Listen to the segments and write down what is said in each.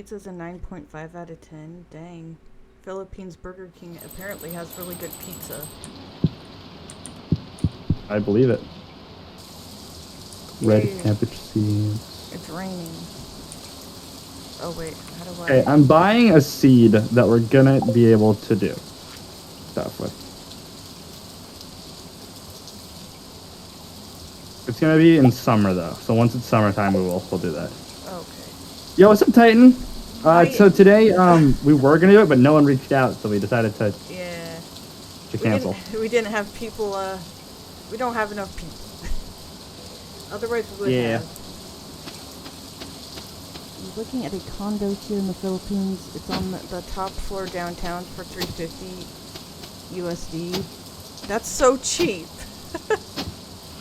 pizza's a 9.5 out of 10. Dang. Philippines Burger King apparently has really good pizza. I believe it. Red Yay. cabbage seeds. It's raining. Oh wait, how do I... Okay, I'm buying a seed that we're gonna be able to do stuff with. It's gonna be in summer though, so once it's summertime, we'll do that. Okay. Yo, what's up, Titan? Hi. So today, we were gonna do it, but no one reached out, so we decided to Yeah. cancel. We didn't have people, we don't have enough people. Otherwise we would have. I'm looking at a condo here in the Philippines. It's on the top floor downtown for $350 USD. That's so cheap.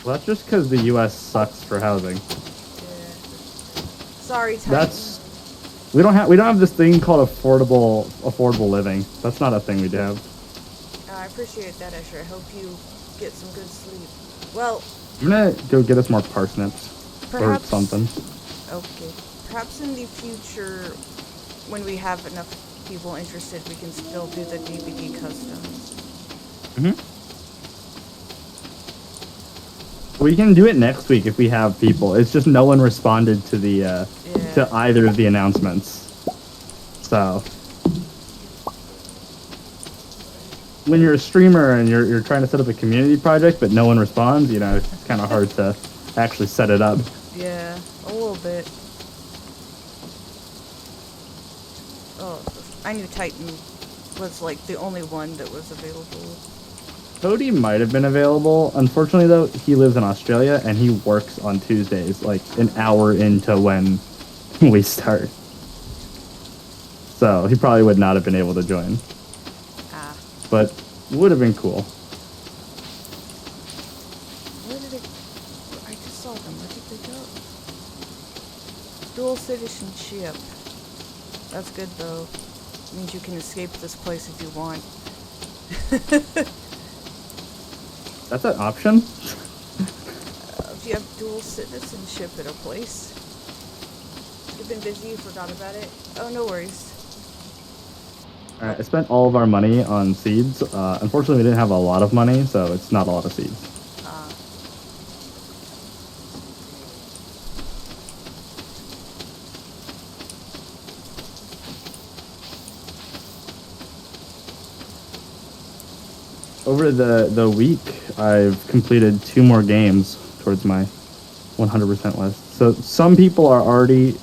Well, that's just because the U.S. sucks for housing. Yeah. Sorry, Titan. We don't have this thing called affordable living. That's not a thing we have. I appreciate that, Escher. I hope you get some good sleep. Well, I'm gonna go get us more parsnips or perhaps something. Okay. Perhaps in the future, when we have enough people interested, we can still do the DVD customs. We can do it next week if we have people. It's just no one responded to the to either of the announcements. So when you're a streamer and you're trying to set up a community project, but no one responds, you know, it's kind of hard to actually set it up. Yeah, a little bit. Oh, I knew Titan was like the only one that was available. Cody might have been available. Unfortunately, though, he lives in Australia and he works on Tuesdays, like an hour into when we start. So he probably would not have been able to join. But would have been cool. Where did it... I just saw them. Where did they go? Dual citizenship. That's good, though. It means you can escape this place if you want. That's an option? If you have dual citizenship at a place. You've been busy, you forgot about it. Oh, no worries. Alright, I spent all of our money on seeds. Unfortunately, we didn't have a lot of money, so it's not a lot of seeds. Over the week, I've completed 2 more games towards my 100% list. So some people are already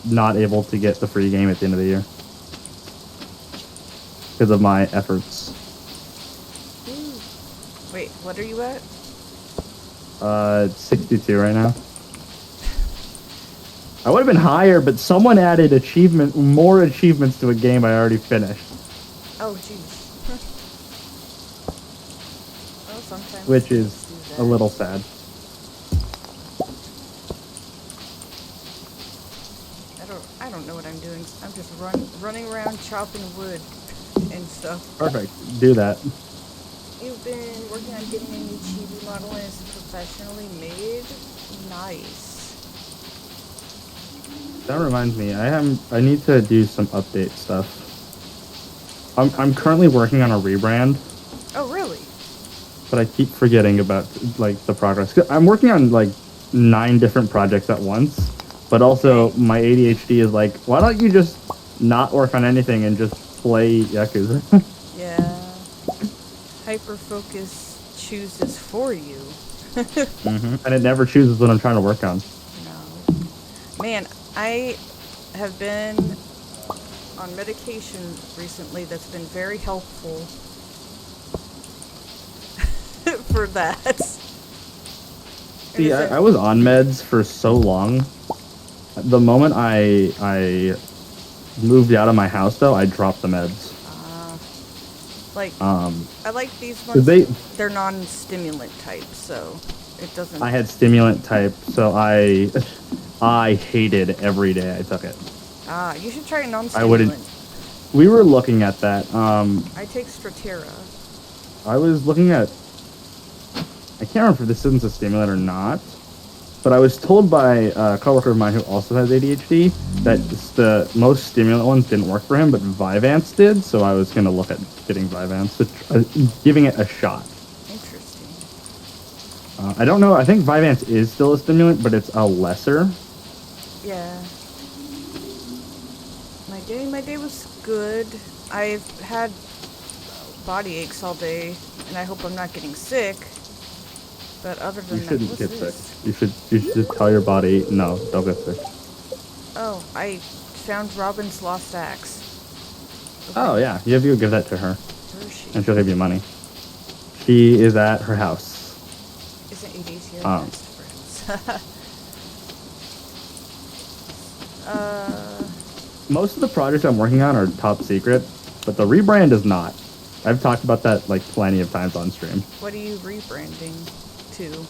not able to get the free game at the end of the year because of my efforts. Wait, what are you at? 62 right now. I would have been higher, but someone added more achievements to a game I already finished. Oh, jeez. Well, sometimes which is a little sad. I don't know what I'm doing. I'm just running around chopping wood and stuff. Perfect. Do that. You've been working on getting a new chibi model and it's professionally made? Nice. That reminds me, I need to do some update stuff. I'm currently working on a rebrand. Oh, really? But I keep forgetting about like the progress. I'm working on like 9 different projects at once, but also my ADHD is like, why don't you just not work on anything and just play Yakuza? Yeah. Hyperfocus chooses for you. And it never chooses what I'm trying to work on. No. Man, I have been on medication recently that's been very helpful for that. See, I was on meds for so long. The moment I moved out of my house, though, I dropped the meds. I like these ones. They're non-stimulant type, so it doesn't. I had stimulant type, so I hated every day I took it. You should try a non-stimulant. We were looking at that. I take Strattera. I was looking at. I can't remember if this isn't a stimulant or not. But I was told by a coworker of mine who also has ADHD that the most stimulant ones didn't work for him, but Vyvanse did. So I was gonna look at getting Vyvanse, giving it a shot. Interesting. I don't know. I think Vyvanse is still a stimulant, but it's a lesser. Yeah. My day was good. I've had body aches all day, and I hope I'm not getting sick. But other than You shouldn't that, get sick. You should tell your body no, don't get sick. Oh, I found Robin's lost axe. Okay. Oh yeah, you have to give that to her, Where is she? and she'll give you money. She is at her house. Isn't AD's here? Oh. Best friends. Most of the projects I'm working on are top secret, but the rebrand is not. I've talked about that like plenty of times on stream. What are you rebranding to?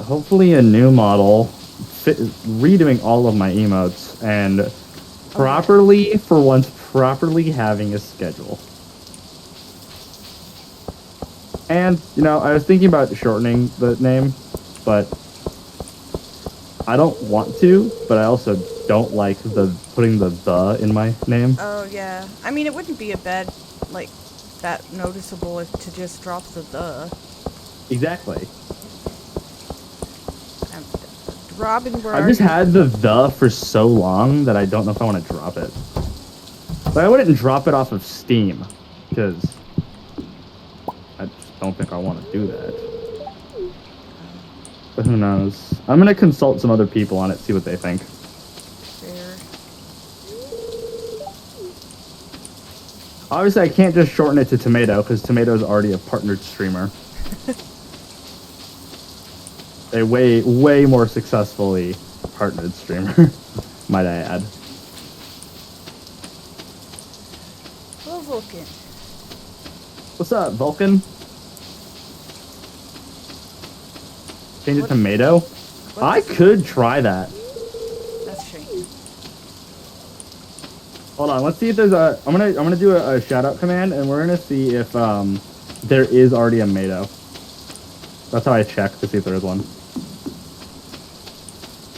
Hopefully a new model, redoing all of my emotes, and properly, for once, properly having a schedule. And, you know, I was thinking about shortening the name, but I don't want to, but I also don't like putting the in my name. Oh, yeah. I mean, it wouldn't be a bad, like, that noticeable if to just drop the. Exactly. Robin, where I've just had the for so long that I don't know if I want to drop it. But I wouldn't drop it off of Steam, because I just don't think I want to do that. But who knows? I'm going to consult some other people on it, see what they think. Fair. Obviously, I can't just shorten it to Tomato, because Tomato is already a partnered streamer. A way more successfully partnered streamer, might I add. Hello, Vulcan. What's up, Vulcan? Change it to Tomato? I could try that. That's a shame. Hold on, let's see if there's a... I'm gonna do a shout-out command, and we're gonna see if there is already a Mado. That's how I check to see if there is one.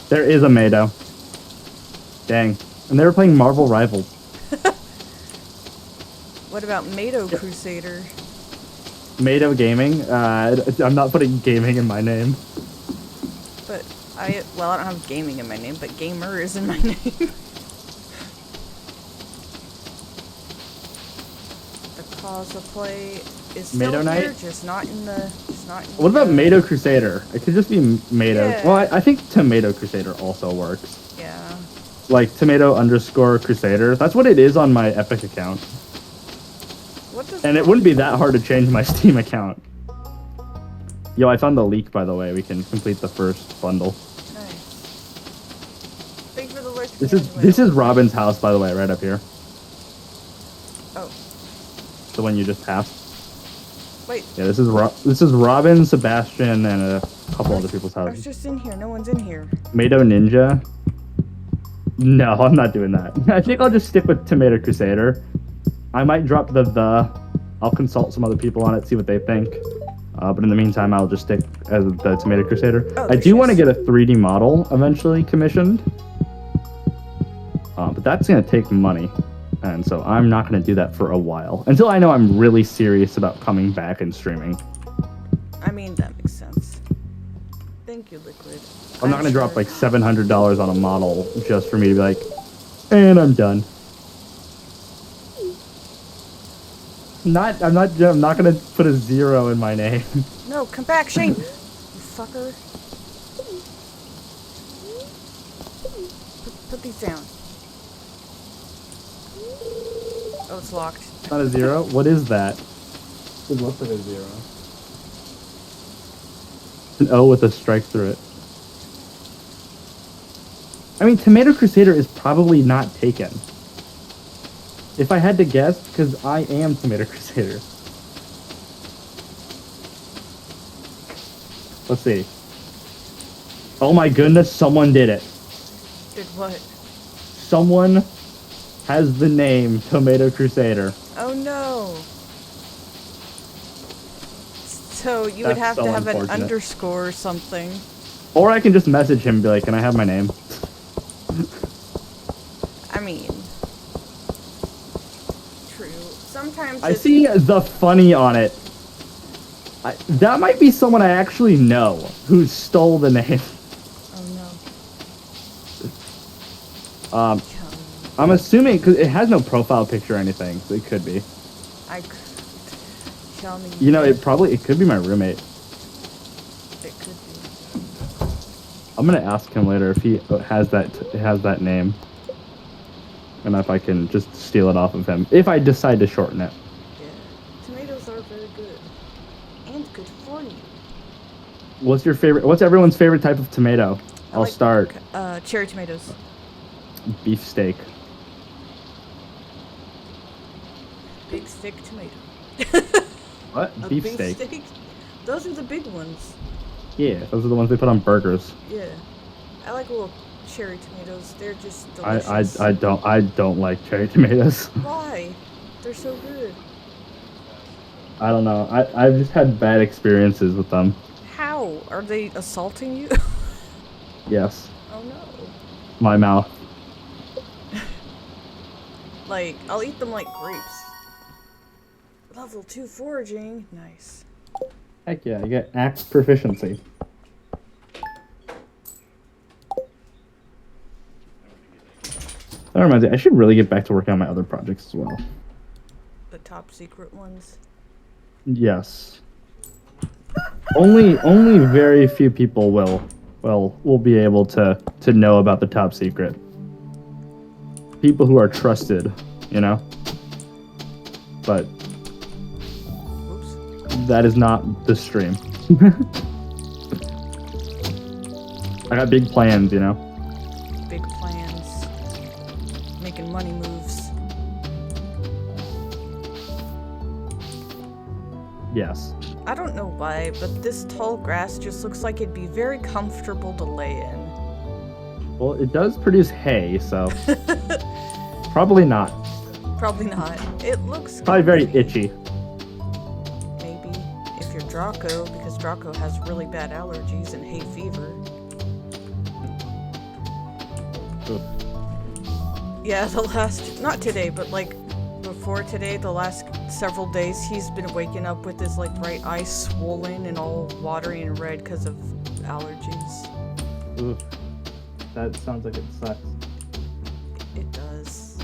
There is a Mado. Dang. And they were playing Marvel Rivals. What about Mado Crusader? Mado Gaming? I'm not putting gaming in my name. But I don't have gaming in my name, but gamer is in my name. The cause of play is still Mado here, Knight? just not in the. What about Mado Crusader? It could just be Mado. Yeah. Well, I think Tomato Crusader also works. Yeah. Like Tomato_Crusader. That's what it is on my Epic account. What does? And it wouldn't be that hard to change my Steam account. Yo, I found the leak, by the way. We can complete the first bundle. Nice. Thank you for the lurk. This is Robin's house, by the way, right up here. Oh. The one you just passed. Wait. Yeah, this is Robin, Sebastian, and a couple other people's I was houses. just in here. No one's in here. Mado Ninja. No, I'm not doing that. I think I'll just stick with Tomato Crusader. I might drop the. I'll consult some other people on it, see what they think. But in the meantime, I'll just stick as the Tomato Crusader. Oh, I do want to get a 3D model eventually commissioned. But that's going to take money. And so I'm not going to do that for a while. Until I know I'm really serious about coming back and streaming. I mean, that makes sense. Thank you, Liquid. I'm not going to drop like $700 on a model just for me to be like, and I'm done. I'm not going to put a 0 in my name. No, come back, Shane! You fucker. Put these down. Oh, it's locked. It's not a 0? What is that? It looks like a 0. An O with a strike through it. I mean, Tomato Crusader is probably not taken. If I had to guess, because I am Tomato Crusader. Let's see. Oh my goodness, someone did it. Did what? Someone has the name Tomato Crusader. Oh no. So you would That's have so to have an unfortunate. underscore or something. Or I can just message him and be like, can I have my name? I mean, true. Sometimes I see the funny on it. That might be someone I actually know who stole the name. Oh no. I'm assuming because it has no profile picture or anything, so it could be. Tell me. You know, it could be my roommate. It could be. I'm gonna ask him later if he has that name, and if I can just steal it off of him if I decide to shorten it. Yeah, tomatoes are very good and good for you. What's everyone's favorite type of tomato? I'll start. Cherry tomatoes. Beefsteak. Big stick tomato. What? Beefsteak? Those are the big ones. Yeah, those are the ones they put on burgers. Yeah. I like little cherry tomatoes. They're just delicious. I don't like cherry tomatoes. Why? They're so good. I don't know. I've just had bad experiences with them. How? Are they assaulting you? Yes. Oh no. My mouth. Like, I'll eat them like grapes. Level 2 foraging. Nice. Heck yeah, you get axe proficiency. That reminds me, I should really get back to working on my other projects as well. The top secret ones. Yes. Only very few people will be able to know about the top secret. People who are trusted, you know? But Oops. that is not the stream. I got big plans, you know? Big plans. Making money moves. Yes. I don't know why, but this tall grass just looks like it'd be very comfortable to lay in. Well, it does produce hay, so probably not. Probably not. It looks Probably very comfy. itchy. Maybe. If you're Draco, because Draco has really bad allergies and hay fever. Oof. Yeah, not today, but like before today, the last several days, he's been waking up with his like right eye swollen and all watery and red because of allergies. Oof. That sounds like it sucks. It does.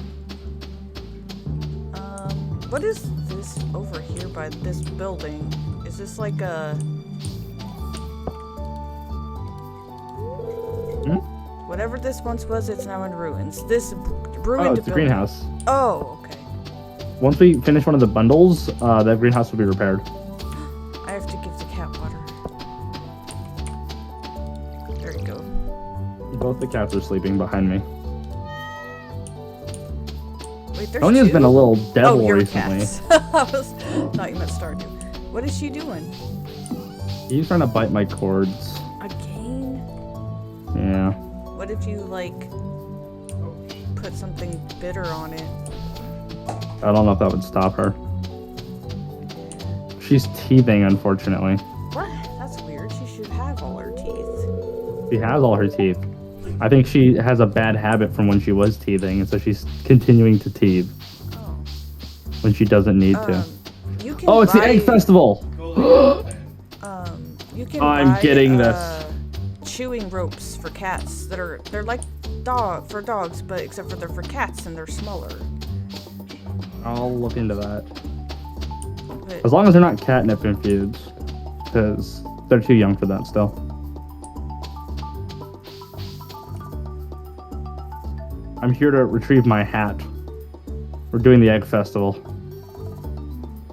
What is this over here by this building? Is this like a... Whatever this once was, it's now in ruins. This ruined it's a building. greenhouse. Oh, okay. Once we finish one of the bundles, that greenhouse will be repaired. I have to give the cat water. There you go. Both the cats are sleeping behind me. Wait, there's Sonia's two? been a little devil your recently. Cats. I thought you meant Stardew. What is she doing? He's trying to bite my cords. Again? Yeah. What if you, like, put something bitter on it? I don't know if that would stop her. She's teething, unfortunately. What? That's weird. She should have all her teeth. She has all her teeth. I think she has a bad habit from when she was teething, and so she's continuing to teeth Oh. when she doesn't need to. You can Oh, it's the egg festival! You can I'm buy, getting this. chewing ropes for cats they're like for dogs, but except for they're for cats and they're smaller. I'll look into that. But As long as they're not catnip infused, because they're too young for that still. I'm here to retrieve my hat. We're doing the egg festival.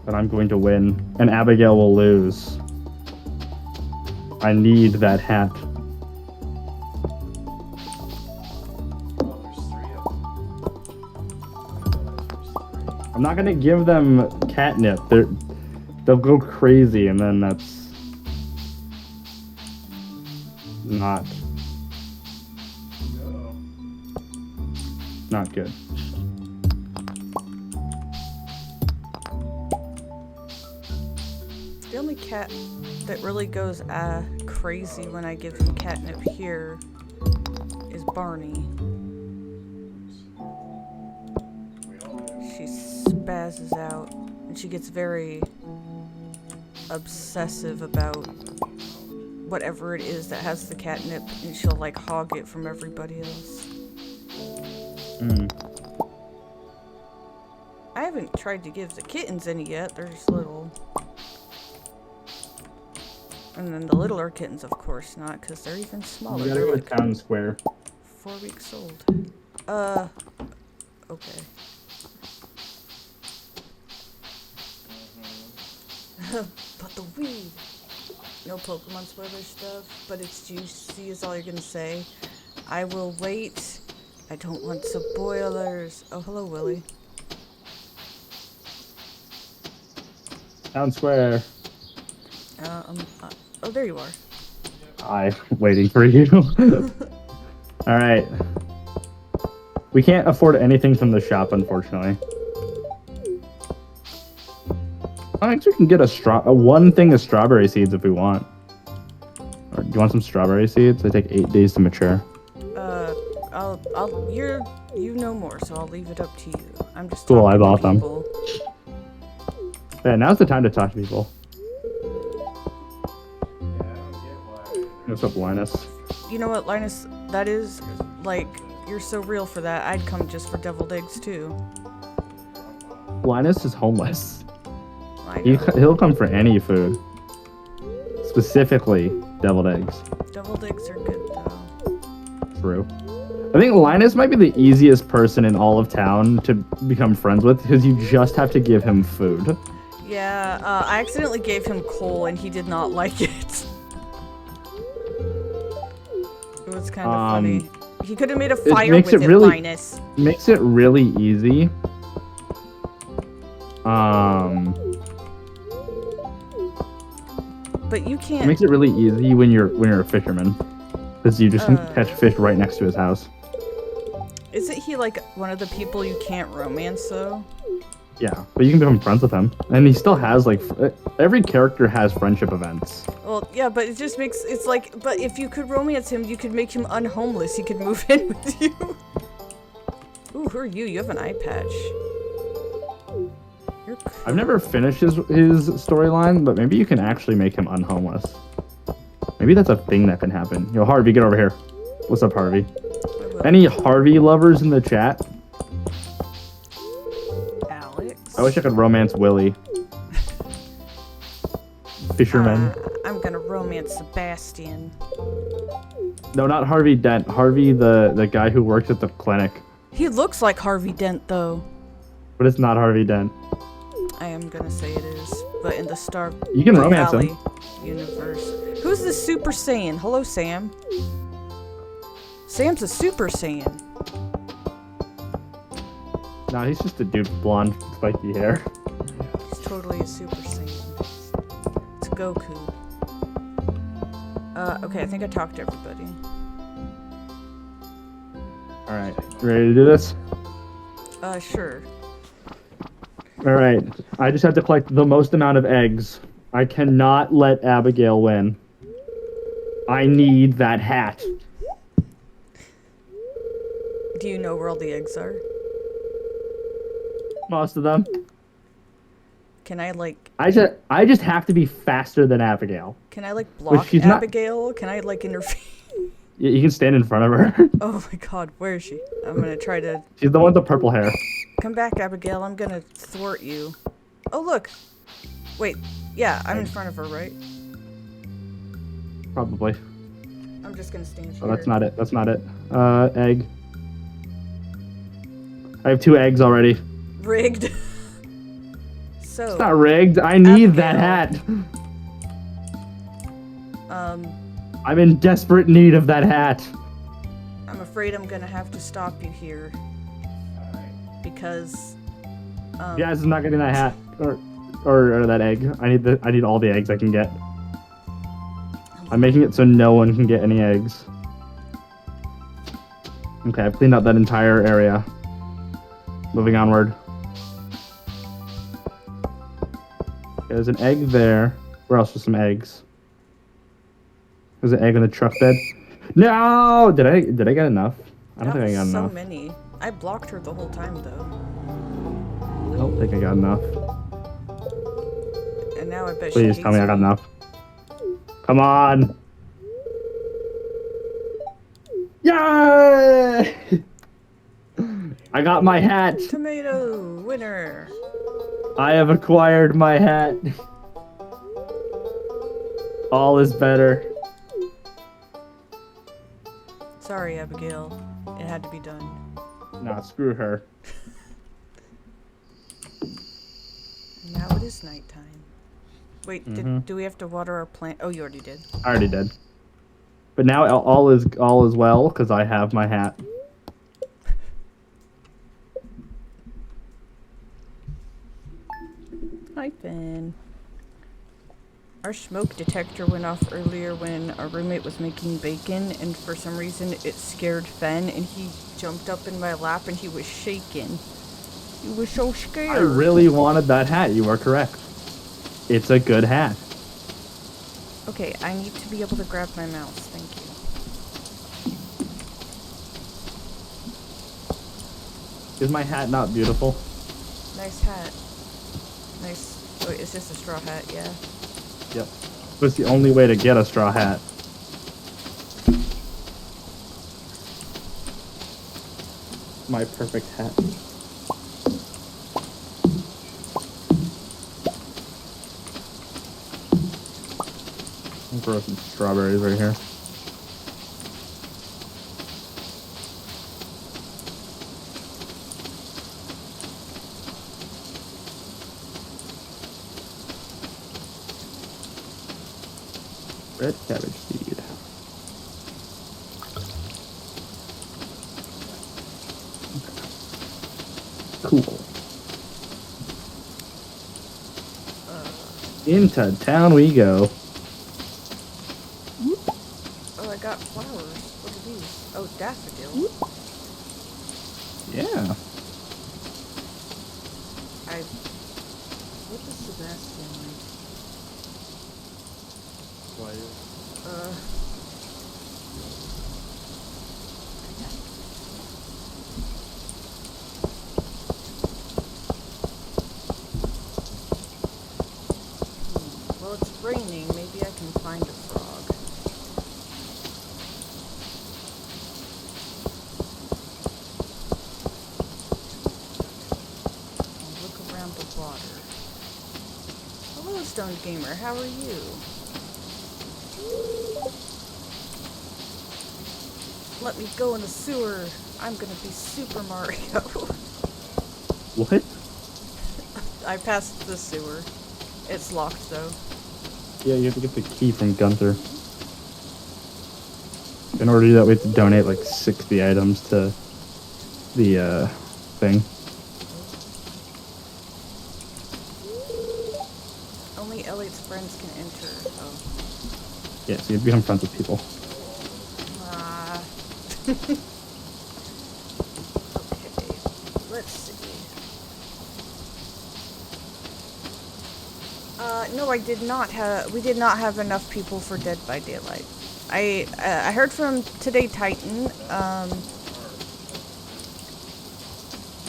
And I'm going to win, and Abigail will lose. I need that hat. I'm not gonna give them catnip. They'll go crazy, and then that's not good. the only cat that really goes crazy when I give him catnip here is Barney. She spazzes out and she gets very obsessive about whatever it is that has the catnip, and she'll like hog it from everybody else. I haven't tried to give the kittens any yet. They're just little. And then the littler kittens, of course not, because they're even smaller. You gotta They're go like to town square. 4 weeks old. Okay. But the weed. No Pokemon spoiler stuff, but it's juicy is all you're gonna say. I will wait. I don't want spoilers. Oh, hello, Willie. Town square. Oh, there you are. I'm waiting for you. All right. We can't afford anything from the shop, unfortunately. I think we can get one thing of strawberry seeds if we want. Or do you want some strawberry seeds? They take 8 days to mature. You know more, so I'll leave it up to you. I'm just cool. I talking bought to people. them. Yeah, now's the time to talk to people. What's up, Linus? You know what, Linus? That is, like, you're so real for that. I'd come just for deviled eggs, too. Linus is homeless. He'll come for any food. Specifically, deviled eggs. Deviled eggs are good, though. True. I think Linus might be the easiest person in all of town to become friends with, because you just have to give him food. Yeah, I accidentally gave him coal, and he did not like it. It was kind of funny. He could have made a fire with it, Linus. Makes it really easy. But you can't. It makes it really easy when you're a fisherman, because you just catch fish right next to his house. Isn't he like one of the people you can't romance though? Yeah, but you can become friends with him, and he still has like every character has friendship events. Well, yeah, but it just makes it's like. But if you could romance him, you could make him unhomeless. He could move in with you. Ooh, who are you? You have an eye patch. You're cool. I've never finished his storyline, but maybe you can actually make him unhomeless. Maybe that's a thing that can happen. Yo, Harvey, get over here. What's up, Harvey? Any Harvey lovers in the chat? Alex. I wish I could romance Willie. Fisherman. I'm gonna romance Sebastian. No, not Harvey Dent. Harvey, the guy who works at the clinic. He looks like Harvey Dent, though. But it's not Harvey Dent. I am gonna say it is, but in the Star You can romance Valley him. universe. Who's the Super Saiyan? Hello, Sam. Sam's a Super Saiyan. No, he's just a dude with blonde, spiky hair. He's totally a Super Saiyan. It's Goku. Okay, I think I talked to everybody. Alright, ready to do this? Sure. Alright, I just have to collect the most amount of eggs. I cannot let Abigail win. I need that hat. Do you know where all the eggs are? Most of them. Can I, like... I just have to be faster than Abigail. Can I, like, block she's not- Abigail? Can I, like, interfere? You can stand in front of her. Oh my god, where is she? I'm gonna try to... She's the one with the purple hair. Come back, Abigail. I'm gonna thwart you. Oh, look. Wait. Yeah, I'm in front of her, right? Probably. I'm just gonna stand here. Oh, that's not it. That's not it. Egg. I have 2 eggs already. Rigged. So... It's not rigged. I need that Abigail. hat. I'm in desperate need of that hat. I'm afraid I'm gonna have to stop you here. Because... Jazz is not getting that hat. Or that egg. I need all the eggs I can get. I'm making it so no one can get any eggs. Okay, I've cleaned out that entire area. Moving onward. There's an egg there. Where else are some eggs? There's an egg in the truck bed. No! Did I get enough? I don't That think I was got so enough. many. I blocked her the whole time though. I don't think I got enough. And now I bet Please she tell hates me I got enough. Come on! Yay! I got my hat! Tomato winner. I have acquired my hat. All is better. Sorry, Abigail. It had to be done. Nah, screw her. Now it is nighttime. Wait, do we have to water our plant? Oh, you already did. I already did. But now all is well because I have my hat. Hi, Ben. Our smoke detector went off earlier when our roommate was making bacon, and for some reason it scared Fen, and he jumped up in my lap and he was shaking. He was so scared. I really wanted that hat. You are correct. It's a good hat. Okay, I need to be able to grab my mouse. Thank you. Is my hat not beautiful? Nice hat. Nice. Oh, is this a straw hat? Yeah. Yep. It's the only way to get a straw hat. My perfect hat. I'll grow some strawberries right here. Red cabbage seed. Cool. Into town we go. Oh, I got flowers. What are these? Oh, daffodils. Yeah. What does Sebastian like? Well, it's raining. Maybe I can find a frog. I'll look around the water. Hello, Stone Gamer. How are you? Let me go in the sewer. I'm gonna be Super Mario. What? I passed the sewer. It's locked though. Yeah, you have to get the key from Gunther. In order to do that, we have to donate like 60 items to the thing. Only Elliot's friends can enter. Oh. Yeah, so you become friends with people. Okay. Let's see. No, I did not have. We did not have enough people for Dead by Daylight. I heard from Today Titan,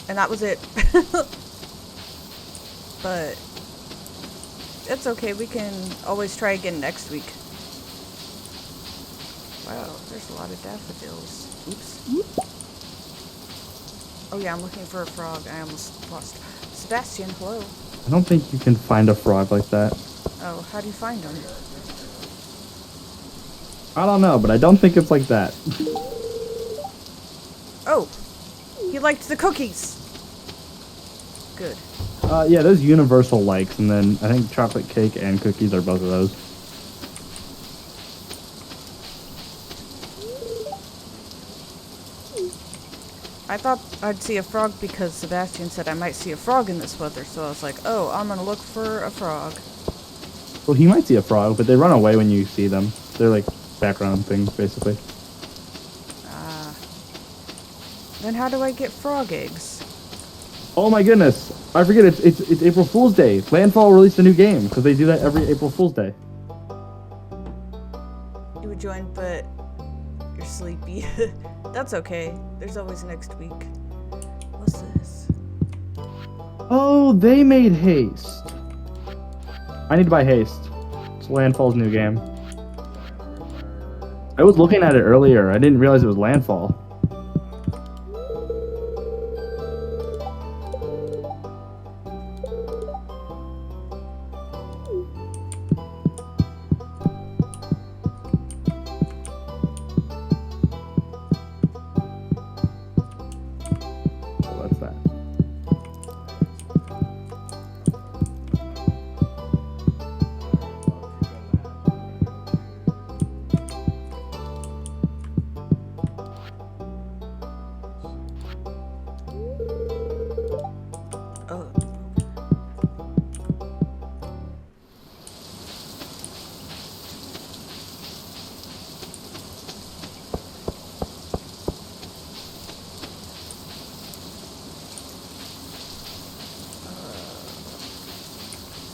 and that was it. But it's okay. We can always try again next week. Wow, there's a lot of daffodils. Oops. Oh yeah, I'm looking for a frog. I almost lost. Sebastian, hello. I don't think you can find a frog like that. Oh, how do you find them? I don't know, but I don't think it's like that. Oh, he liked the cookies. Good. Yeah, there's universal likes, and then I think chocolate cake and cookies are both of those. I thought I'd see a frog because Sebastian said I might see a frog in this weather, so I was like, oh, I'm gonna look for a frog. Well, he might see a frog, but they run away when you see them. They're like background things, basically. Then how do I get frog eggs? Oh my goodness! I forget it's April Fool's Day. Landfall released a new game because they do that every April Fool's Day. You would join, but you're sleepy. That's okay. There's always next week. What's this? Oh, they made Haste. I need to buy Haste. It's Landfall's new game. I was looking at it earlier. I didn't realize it was Landfall. Oh, that's that. Oh.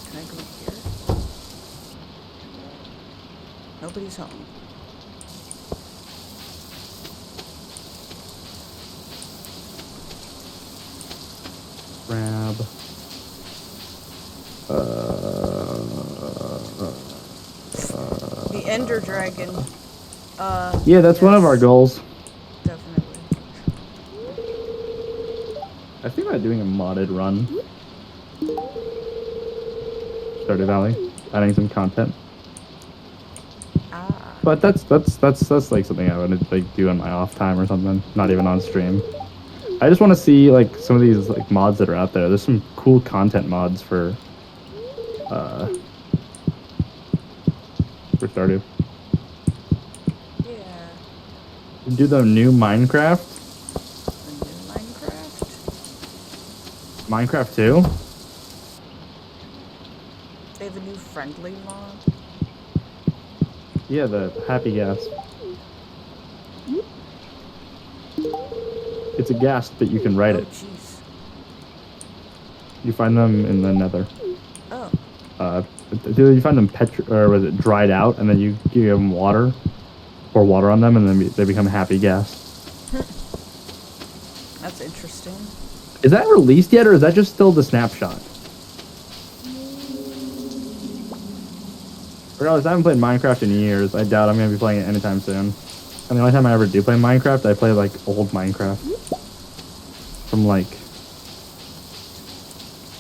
Can I go here? Nobody's home. Grab. The Ender Dragon. Yeah, that's one of our yes, goals. Definitely. I think about doing a modded run. Stardew Valley, adding some content. Ah. But that's like something I would like do on my off time or something. Not even on stream. I just want to see like some of these like mods that are out there. There's some cool content mods for Stardew. Yeah. Do the new Minecraft. The new Minecraft? Minecraft 2? They have a new friendly mod. Yeah, the happy gas. It's a gas that you can write Oh, it. jeez. You find them in the nether. Oh. You find them or was it dried out, and then you give them water, pour water on them, and then they become happy gas. That's interesting. Is that released yet, or is that just still the snapshot? Regardless, I haven't played Minecraft in years. I doubt I'm going to be playing it anytime soon. And the only time I ever do play Minecraft, I play like old Minecraft. From like...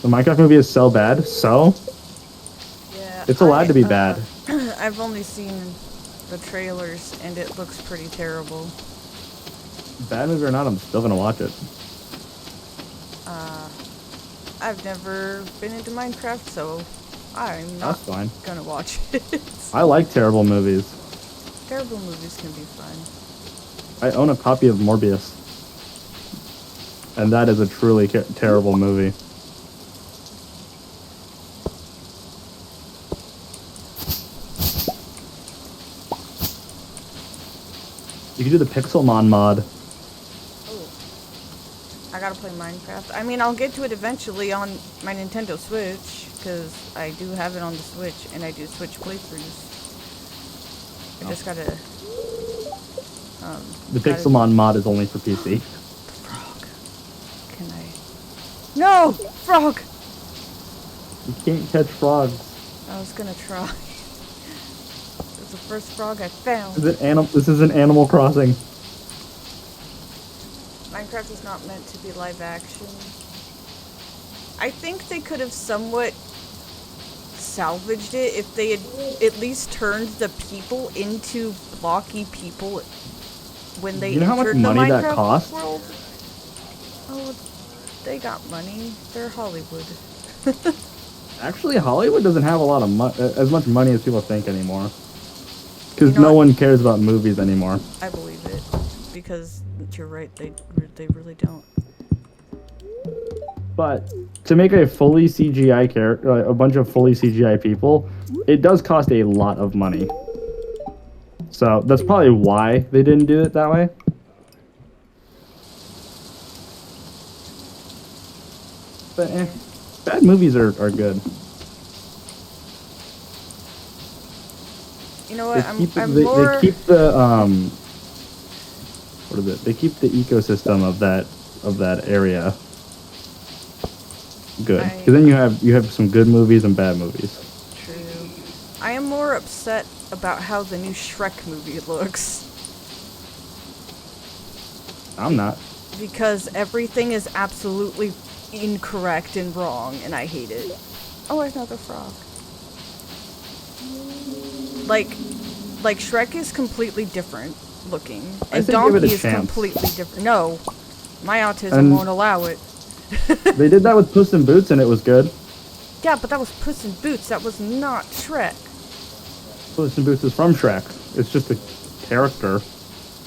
The Minecraft movie is so bad. So? Yeah. It's allowed to be bad. I've only seen the trailers, and it looks pretty terrible. Bad movie or not, I'm still going to watch it. I've never been into Minecraft, so I'm not That's fine. gonna watch it. I like terrible movies. Terrible movies can be fun. I own a copy of Morbius. And that is a truly terrible movie. You can do the Pixelmon mod. Oh. I gotta play Minecraft. I mean, I'll get to it eventually on my Nintendo Switch, because I do have it on the Switch, and I do Switch playthroughs. I just gotta... The Pixelmon mod is only for PC. Frog. Can I... No! Frog! You can't catch frogs. I was gonna try. It's the first frog I found. This is an Animal Crossing. Minecraft is not meant to be live action. I think they could have somewhat salvaged it if they had at least turned the people into blocky people when they You know how much entered the money that Minecraft cost? world. Oh, they got money. They're Hollywood. Actually, Hollywood doesn't have a lot of as much money as people think anymore. Because You know no what? one cares about movies anymore. I believe it because you're right. They really don't. But to make a fully CGI character, a bunch of fully CGI people, it does cost a lot of money. So that's probably why they didn't do it that way. But bad movies are good. You know They what? keep I'm they more. keep the what is it? They keep the ecosystem of that area good. I Because then you have some good movies and bad movies. True. I am more upset about how the new Shrek movie looks I'm not. because everything is absolutely incorrect and wrong, and I hate it. Oh, another frog. Like, Shrek is completely different looking, I and say give it a Donkey is chance. completely different. No, my autism And won't allow it. they did that with Puss in Boots and it was good. Yeah, but that was Puss in Boots. That was not Shrek. Puss in Boots is from Shrek. It's just a character.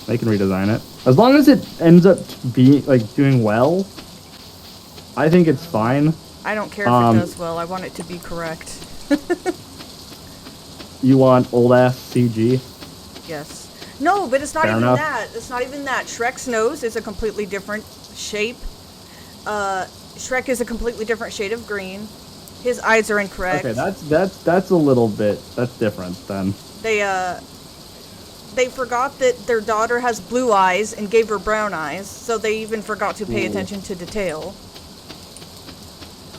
They can redesign it. As long as it ends up being like doing well, I think it's fine. I don't care if it does well. I want it to be correct. You want old ass CG? Yes. No, but it's not Fair even enough. that. It's not even that. Shrek's nose is a completely different shape. Shrek is a completely different shade of green. His eyes are incorrect. Okay, that's a little bit that's different then. They forgot that their daughter has blue eyes and gave her brown eyes, so they even forgot to pay Ooh. attention to detail.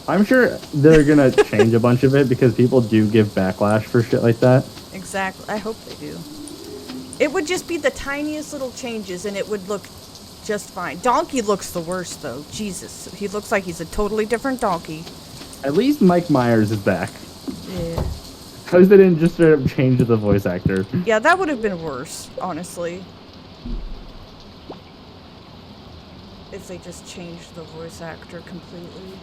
I'm sure they're gonna change a bunch of it because people do give backlash for shit like that. Exactly. I hope they do. It would just be the tiniest little changes and it would look just fine. Donkey looks the worst though. Jesus. He looks like he's a totally different donkey. At least Mike Myers is back. Yeah. At least they didn't just straight up change the voice actor. Yeah, that would have been worse, honestly. If they just changed the voice actor completely.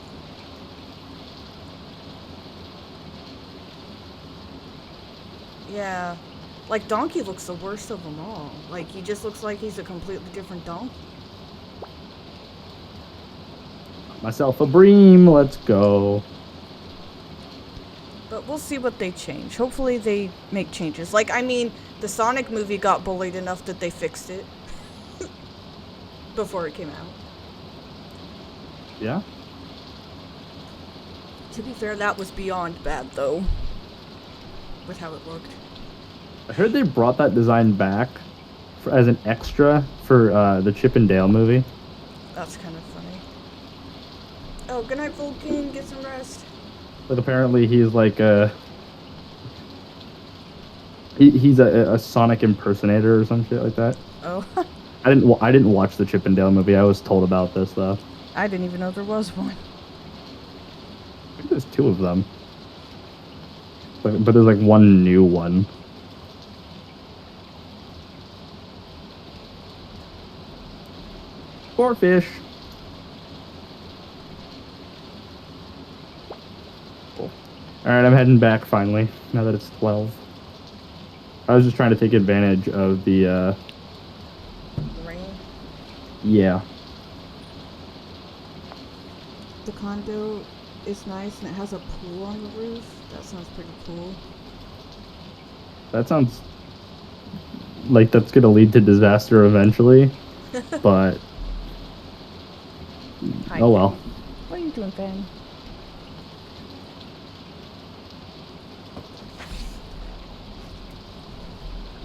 Yeah. Like, Donkey looks the worst of them all. Like, he just looks like he's a completely different donkey. Myself a bream, let's go. But we'll see what they change. Hopefully they make changes. Like, I mean, the Sonic movie got bullied enough that they fixed it. Before it came out. Yeah? To be fair, that was beyond bad, though. With how it looked. I heard they brought that design back as an extra for the Chip and Dale movie. That's kind of funny. Oh, good night, Vulcan. Get some rest. Like apparently he's like he's a Sonic impersonator or some shit like that. Oh. I didn't watch the Chip and Dale movie. I was told about this though. I didn't even know there was one. I think there's two of them. But there's like one new one. Poor fish. Cool. Alright, I'm heading back finally, now that it's 12. I was just trying to take advantage of the Rain. yeah. The condo is nice and it has a pool on the roof. That sounds pretty cool. That sounds like that's gonna lead to disaster eventually. But Hi, oh well. What are you doing, Ben?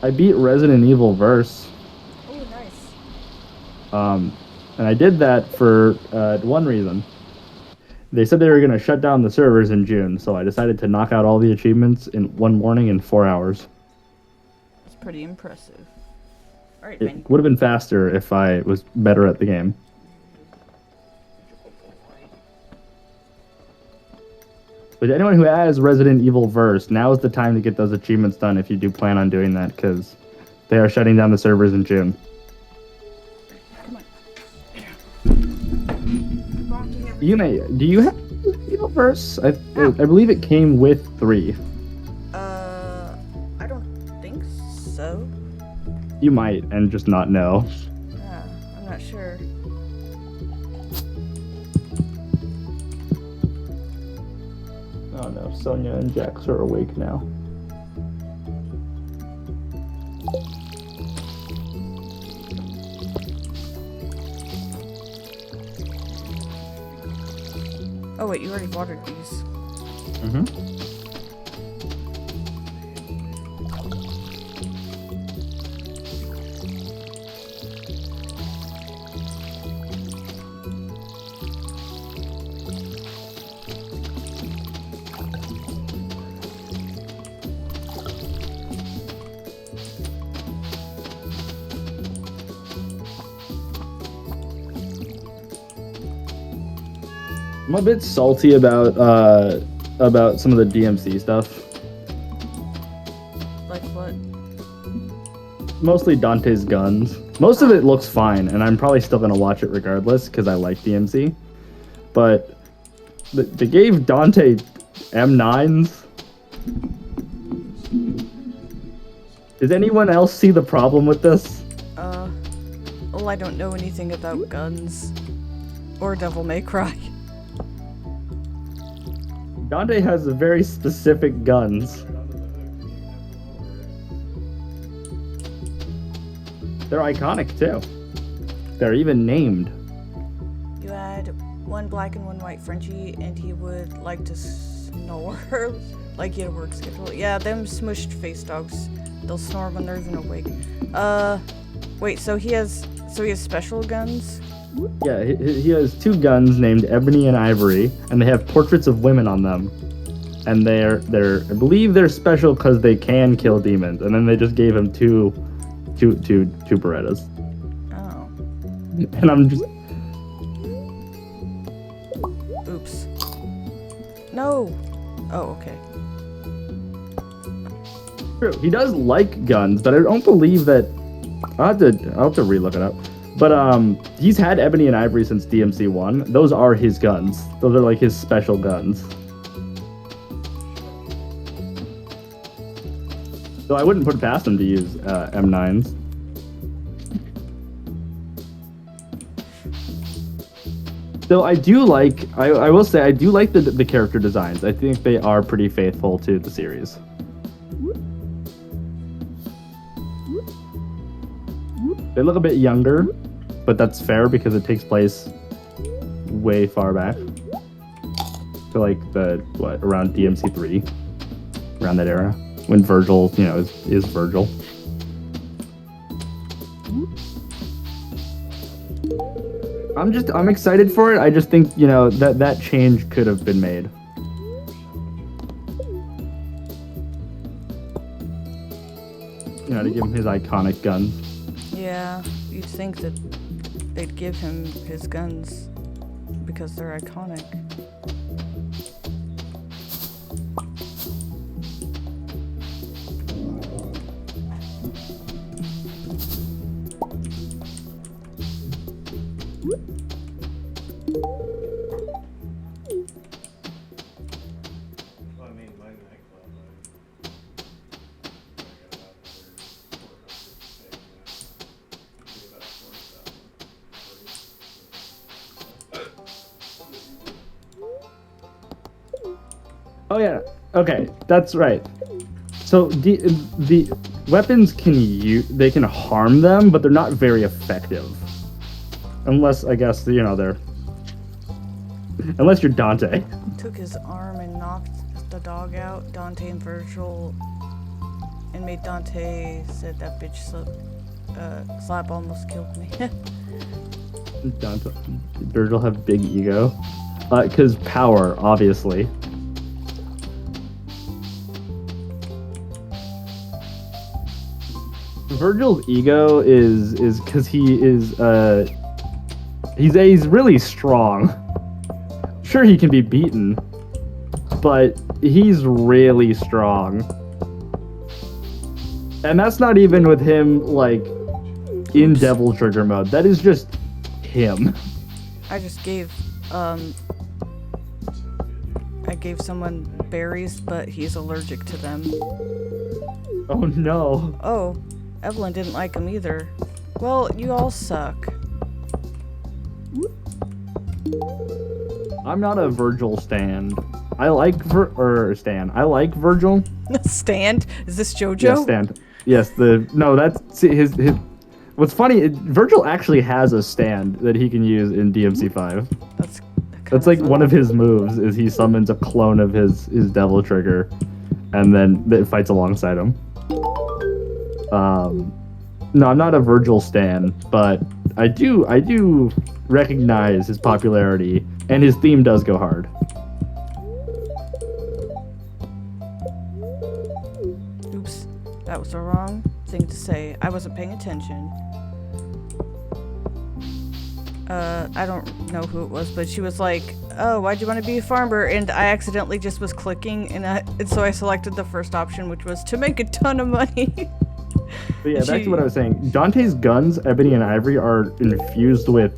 I beat Resident Evil Verse. Oh, nice. And I did that for one reason. They said they were going to shut down the servers in June, so I decided to knock out all the achievements in one morning in 4 hours. It's pretty impressive. Alright, It Ben. would have been faster if I was better at the game. But anyone who has Resident Evil Verse, now is the time to get those achievements done if you do plan on doing that, because they are shutting down the servers in June. Come on. Yume, do you have Evil Verse? I believe it came with 3. I don't think so. You might, and just not know. I'm not sure. Oh no, Sonia and Jax are awake now. Oh wait, you already watered these. Mm-hmm. I'm a bit salty about some of the DMC stuff. Like what? Mostly Dante's guns. Most of it looks fine, and I'm probably still gonna watch it regardless because I like DMC. But they gave Dante M9s. Does anyone else see the problem with this? Well, I don't know anything about guns or Devil May Cry. Dante has very specific guns. They're iconic too. They're even named. You had one black and one white Frenchie, and he would like to snore like he had a work schedule. Yeah, them smushed face dogs. They'll snore when they're even awake. Wait, so he has special guns? Yeah, he has 2 guns named Ebony and Ivory, and they have portraits of women on them. And they're I believe they're special because they can kill demons. And then they just gave him two Berettas. Oh. And I'm just... Oops. No! Oh, okay. True, he does like guns, but I don't believe that... I'll have to relook it up. But he's had Ebony and Ivory since DMC 1. Those are his guns. Those are like his special guns. So I wouldn't put it past him to use M9s. So I do like, I will say, I do like the character designs. I think they are pretty faithful to the series. They look a bit younger, but that's fair because it takes place way far back. To like around DMC 3, around that era, when Virgil, is Virgil. I'm excited for it. I just think, that change could have been made. To give him his iconic guns. Yeah, you'd think that they'd give him his guns because they're iconic. Oh yeah. Okay, that's right. So the weapons they can harm them, but they're not very effective. Unless I guess they're unless you're Dante. Took his arm and knocked the dog out, Dante and Virgil, and made Dante said that bitch slap almost killed me. Virgil have big ego, because power, obviously. Virgil's ego is because he's really strong. Sure, he can be beaten, but he's really strong. And that's not even with him in Devil Trigger mode. That is just him. I just gave someone berries, but he's allergic to them. Oh no. Oh, Evelyn didn't like them either. Well, you all suck. I'm not a Virgil stan. I like I like Virgil. Stand? Is this JoJo? Yes, stand. Yes, that's his. What's funny, Virgil actually has a stand that he can use in DMC 5. That's like one of his moves is he summons a clone of his Devil Trigger, and then it fights alongside him. No, I'm not a Virgil stan, but I do recognize his popularity, and his theme does go hard. Oops, that was the wrong thing to say. I wasn't paying attention. I don't know who it was, but she was like, "Oh, why'd you want to be a farmer?" And I accidentally just was clicking, and so I selected the first option, which was to make a ton of money. But yeah, back to what I was saying. Dante's guns, ebony and ivory, are infused with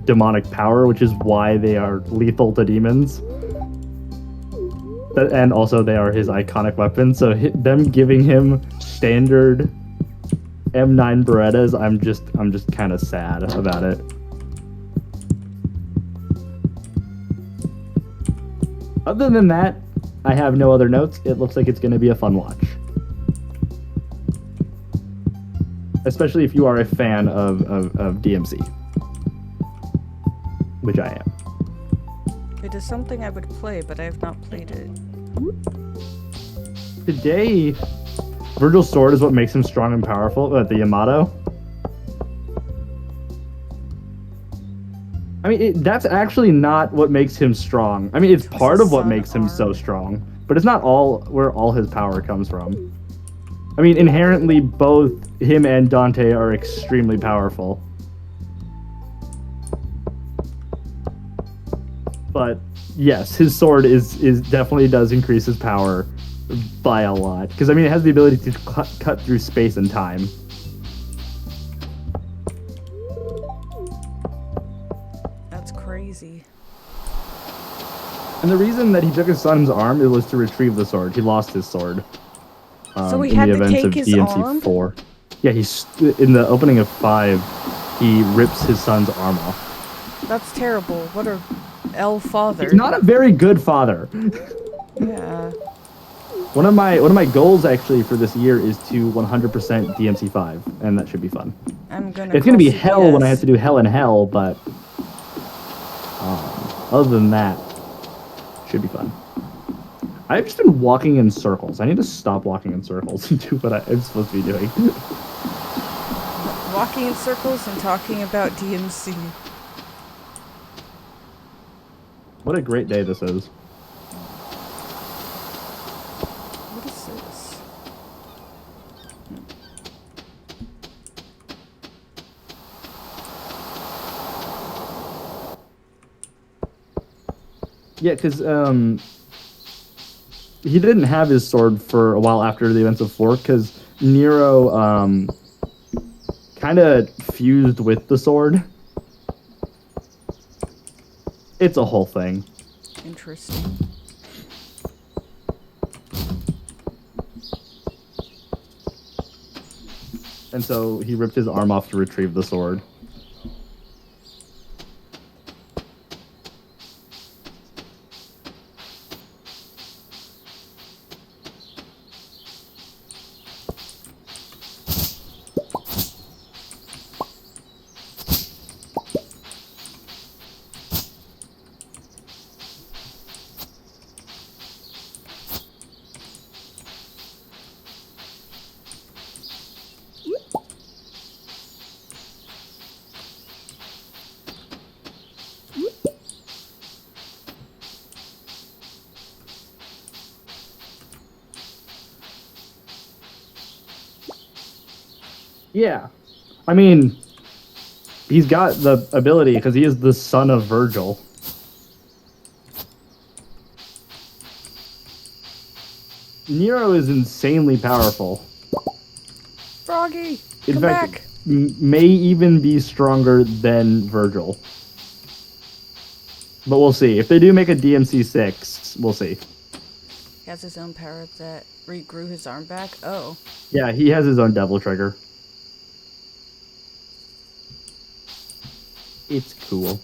demonic power, which is why they are lethal to demons. And also, they are his iconic weapon. So them giving him standard M9 Berettas, I'm just kind of sad about it. Other than that, I have no other notes. It looks like it's going to be a fun watch. Especially if you are a fan of DMC. Which I am. It is something I would play, but I have not played it. Today, Virgil's sword is what makes him strong and powerful, the Yamato. I mean, that's actually not what makes him strong. I mean, it's part of what makes him so strong, but it's not all where all his power comes from. I mean, inherently, both him and Dante are extremely powerful. But yes, his sword is definitely does increase his power by a lot. Because I mean, it has the ability to cut through space and time. That's crazy. And the reason that he took his son's arm, it was to retrieve the sword. He lost his sword. So he in had the to events take of his DMC arm? 4. Yeah, he's in the opening of 5. He rips his son's arm off. That's terrible. What a L father. He's not a very good father. Yeah. One of my goals actually for this year is to 100% DMC 5, and that should be fun. It's gonna be hell when I have to do hell and hell, but other than that, should be fun. I've just been walking in circles. I need to stop walking in circles and do what I'm supposed to be doing. Walking in circles and talking about DMC. What a great day this is. What is this? Yeah, because he didn't have his sword for a while after the events of 4, because Nero kind of fused with the sword. It's a whole thing. Interesting. And so he ripped his arm off to retrieve the sword. Yeah. I mean, he's got the ability because he is the son of Virgil. Nero is insanely powerful. Froggy, In come fact, back. May even be stronger than Virgil. But we'll see. If they do make a DMC 6, we'll see. He has his own power that regrew his arm back. Oh. Yeah, he has his own devil trigger. It's cool.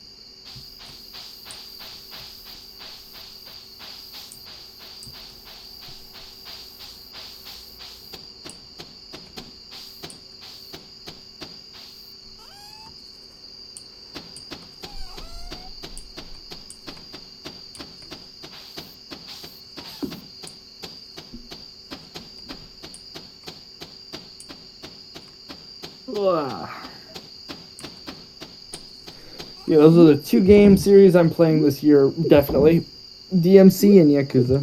Yeah, those are the 2 game series I'm playing this year, definitely. DMC and Yakuza.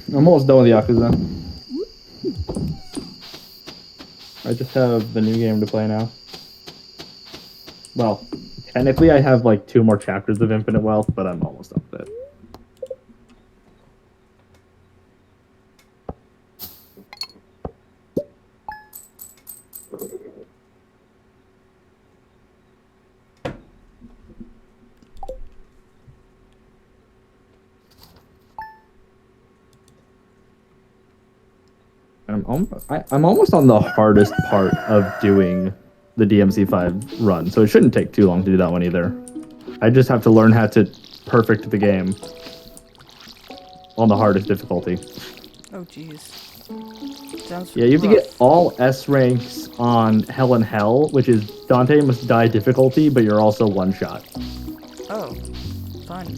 I'm almost done with Yakuza. I just have the new game to play now. Well, Technically, I have like 2 more chapters of Infinite Wealth, but I'm almost done with it. I'm almost on the hardest part of doing the DMC5 run, so it shouldn't take too long to do that one either. I just have to learn how to perfect the game on the hardest difficulty. Oh, jeez. Sounds Yeah, you have to rough. get all S ranks on Hell and Hell, which is Dante Must Die difficulty, but you're also one shot. Oh, fun.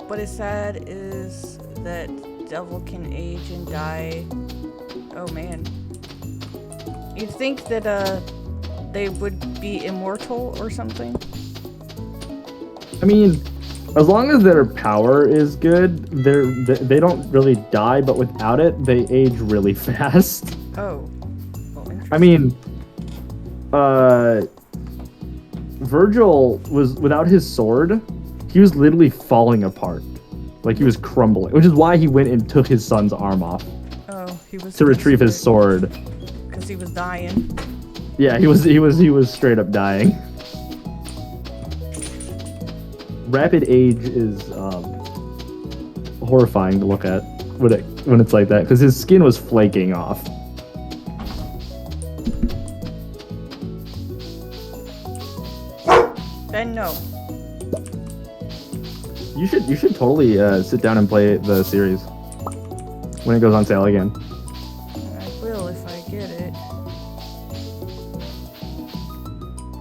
What is sad is that devil can age and die. Oh man. You'd think that they would be immortal or something. I mean, as long as their power is good, they don't really die, but without it, they age really fast. Oh. Well, interesting. I mean, Virgil was, without his sword, he was literally falling apart. Like he was crumbling, which is why he went and took his son's arm off Oh, he was to retrieve his sword. because he was dying. Yeah, he was straight up dying. Rapid age is horrifying to look at when it's like that, because his skin was flaking off. Ben, no. You should totally sit down and play the series when it goes on sale again. I will if I get it.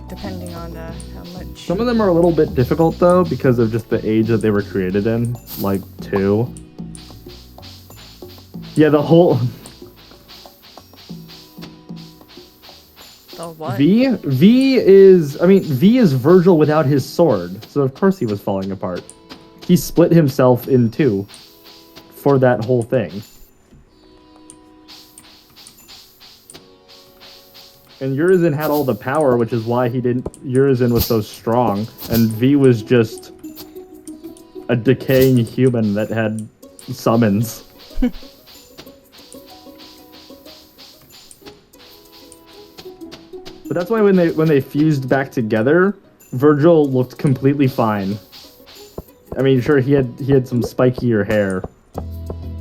Depending on how much. Some of them are a little bit difficult though because of just the age that they were created in, like 2. Yeah, the whole The what? V is Virgil without his sword, so of course he was falling apart. He split himself in 2 for that whole thing. And Urizen had all the power, which is why Urizen was so strong, and V was just a decaying human that had summons. But that's why when they fused back together, Virgil looked completely fine. I mean, sure, he had some spikier hair,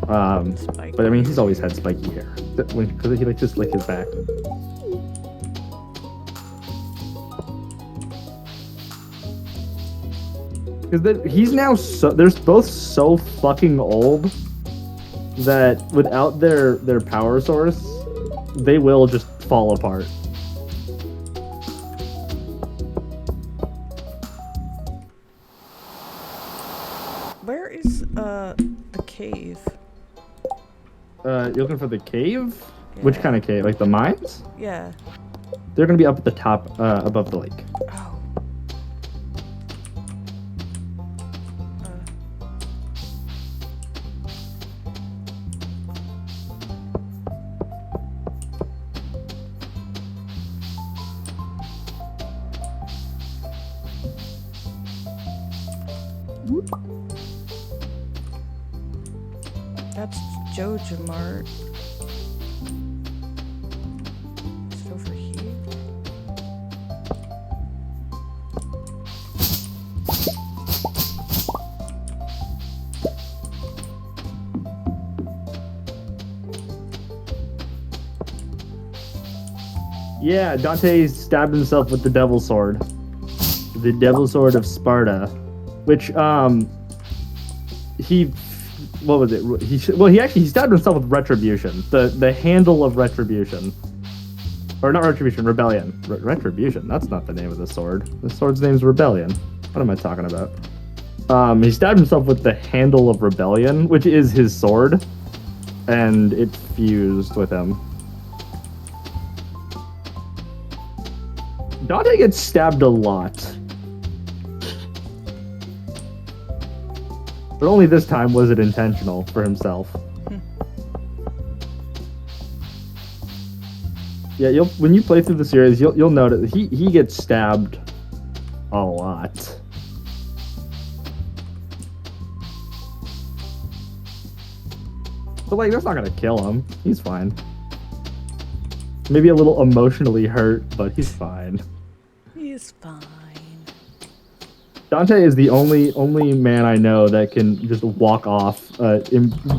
but I mean, he's always had spiky hair because he likes to slick his back. Because he's now they're both so fucking old that without their power source, they will just fall apart. Where is the cave? You're looking for the cave? Yeah. Which kind of cave? Like the mines? Yeah. They're gonna be up at the top, above the lake. Oh. That's Joja Mart. Is it over here? Yeah, Dante stabbed himself with the Devil's Sword. The Devil's Sword of Sparta. Which, what was it? He stabbed himself with retribution. The handle of retribution. Or not retribution, rebellion. Retribution. That's not the name of the sword. The sword's name's rebellion. What am I talking about? He stabbed himself with the handle of rebellion, which is his sword, and it fused with him. Dante gets stabbed a lot. But only this time was it intentional for himself. Yeah, when you play through the series, you'll notice he gets stabbed a lot. But like, that's not gonna kill him. He's fine. Maybe a little emotionally hurt, but he's fine. He's fine. Dante is the only man I know that can just walk off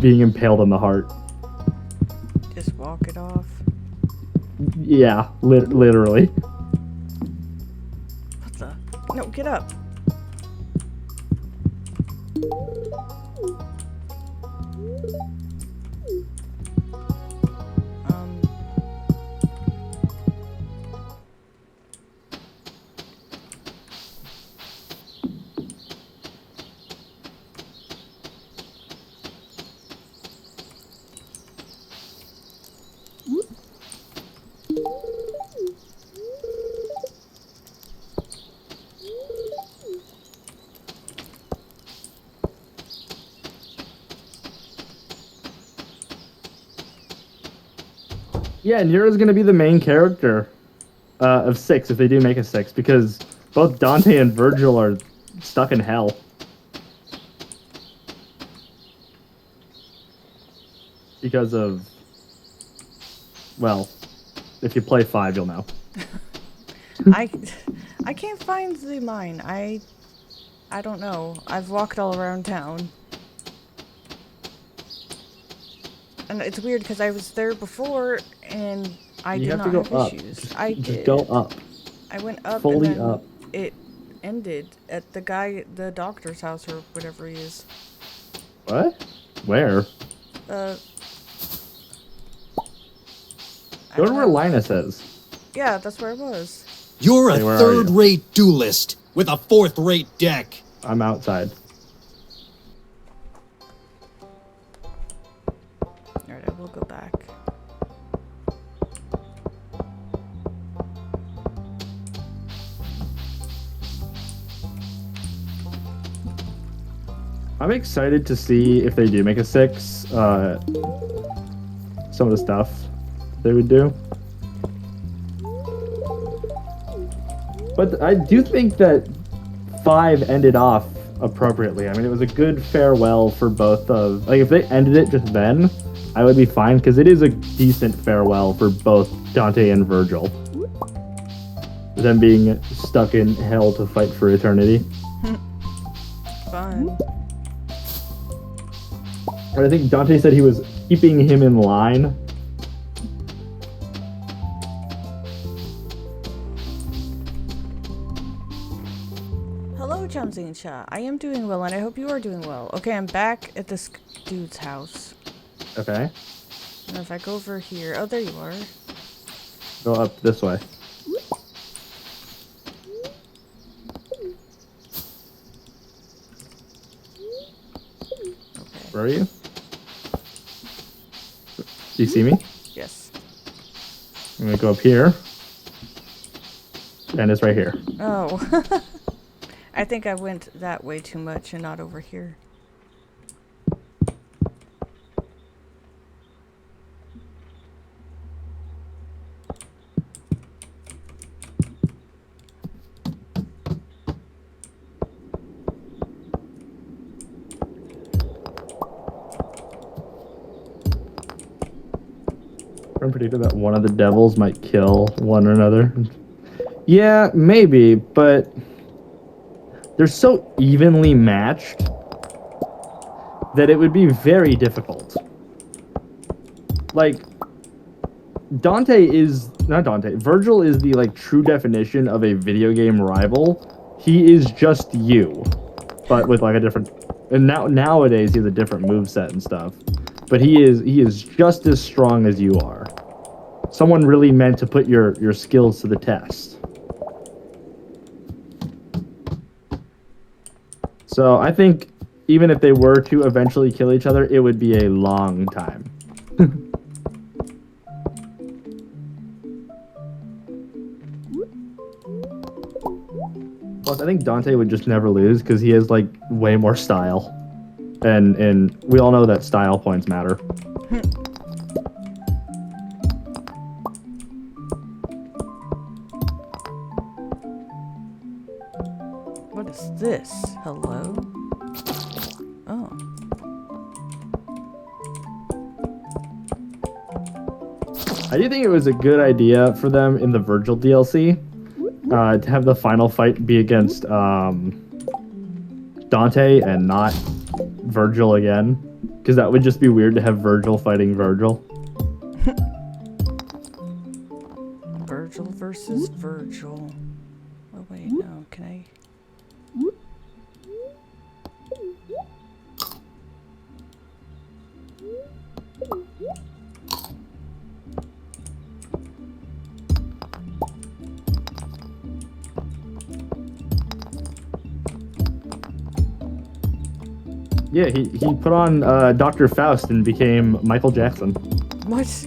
being impaled on the heart. Just walk it off. Yeah, literally. What the? No, get up. Yeah, Nira's gonna be the main character of 6 if they do make a 6, because both Dante and Virgil are stuck in hell. Because of, well, if you play 5, you'll know. I can't find the mine. I don't know. I've walked all around town. And it's weird because I was there before and I did not have issues. I did. Just go up. I went up Fully and then up. it ended at the doctor's house or whatever he is. What? Where? I Go to don't where know. Linus is. Yeah, that's where I was. You're a Hey, where are third-rate duelist with a fourth-rate deck. I'm outside. Alright, I will go back. I'm excited to see if they do make a 6, some of the stuff they would do. But I do think that 5 ended off appropriately. I mean, it was a good farewell for both of... Like, if they ended it just then, I would be fine, because it is a decent farewell for both Dante and Virgil. Them being stuck in hell to fight for eternity. Fun. But I think Dante said he was keeping him in line. Hello, Jamzinsha. I am doing well, and I hope you are doing well. Okay, I'm back at this dude's house. Okay. And if I go over here... Oh, there you are. Go up this way. Okay. Where are you? Do you see me? Yes. I'm gonna go up here. And it's right here. Oh. I think I went that way too much and not over here. I'm predicting that one of the devils might kill one or another. Yeah, maybe, but they're so evenly matched that it would be very difficult. Like, Virgil is the, like, true definition of a video game rival. He is just you, but with, like, a different And nowadays he has a different moveset and stuff. But he is just as strong as you are. Someone really meant to put your skills to the test. So I think even if they were to eventually kill each other, it would be a long time. Plus, I think Dante would just never lose because he has like way more style, and we all know that style points matter. What is this? Hello? Oh. I do think it was a good idea for them in the Virgil DLC to have the final fight be against Dante and not Virgil again, because that would just be weird to have Virgil fighting Virgil. Virgil versus Virgil. Oh wait, no, can I? Yeah, he put on Dr. Faust and became Michael Jackson. What?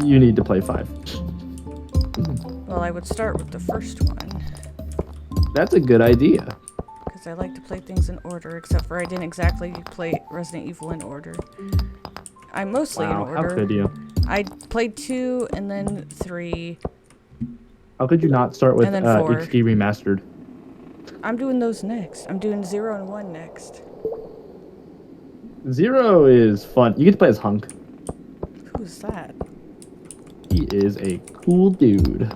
You need to play 5. Well, I would start with the first one. That's a good idea. Because I like to play things in order, except for I didn't exactly play Resident Evil in order. I'm mostly Wow, in order. how could you? I played 2 and then 3. How could you not start with And then 4. HD Remastered? I'm doing those next. I'm doing 0 and 1 next. 0 is fun. You get to play as Hunk. Who's that? He is a cool dude.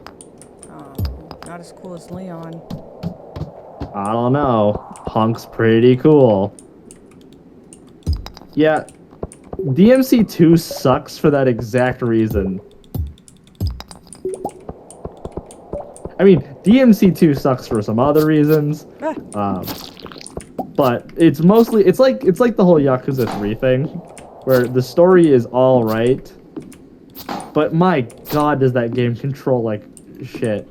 Oh, not as cool as Leon. I don't know. Hunk's pretty cool. Yeah, DMC2 sucks for that exact reason. I mean, DMC2 sucks for some other reasons. But it's mostly it's like the whole Yakuza 3 thing, where the story is all right, but my god, does that game control like shit.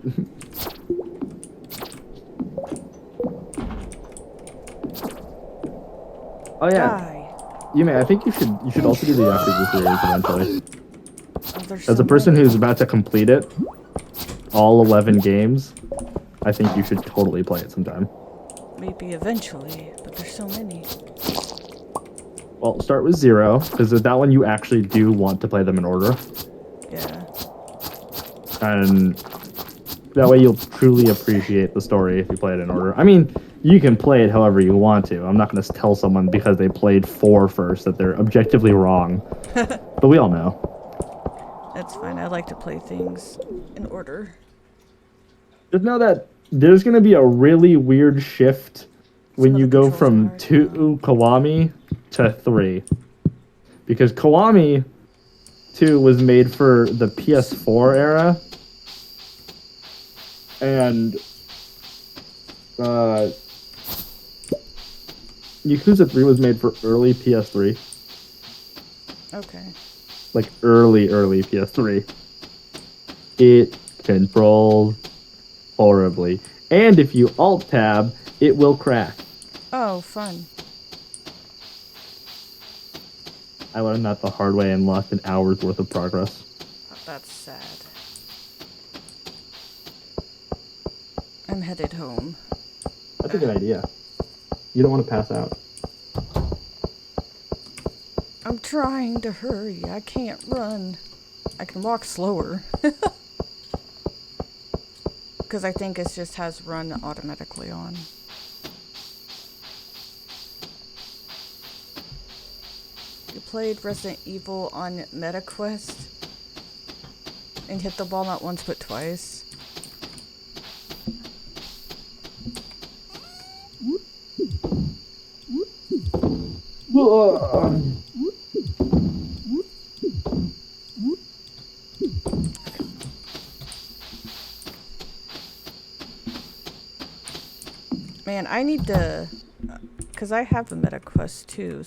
Oh yeah, Die. Yume, I think you should also do the Yakuza series eventually. Oh, there's As so a person many. who's about to complete it, all 11 games, I think you should totally play it sometime. Maybe eventually, but there's so many. Well, start with 0, because with that one you actually do want to play them in order. Yeah. And that way you'll truly appreciate the story if you play it in order. I mean, you can play it however you want to. I'm not going to tell someone because they played 4 first that they're objectively wrong. But we all know. That's fine. I like to play things in order. Just know that there's going to be a really weird shift when Some of you the go controls from are hard 2 Kiwami to 3. Because Kiwami 2 was made for the PS4 era. And Yakuza 3 was made for early PS3. Okay. Like early PS3. It controls horribly. And if you alt-tab, it will crack. Oh, fun. I learned that the hard way and lost an hour's worth of progress. Oh, that's sad. I'm headed home. That's a good idea. You don't want to pass out. I'm trying to hurry. I can't run. I can walk slower. Because I think it just has run automatically on. You played Resident Evil on MetaQuest and hit the ball not once but twice. Man, I need to... Because I have a meta quest, too.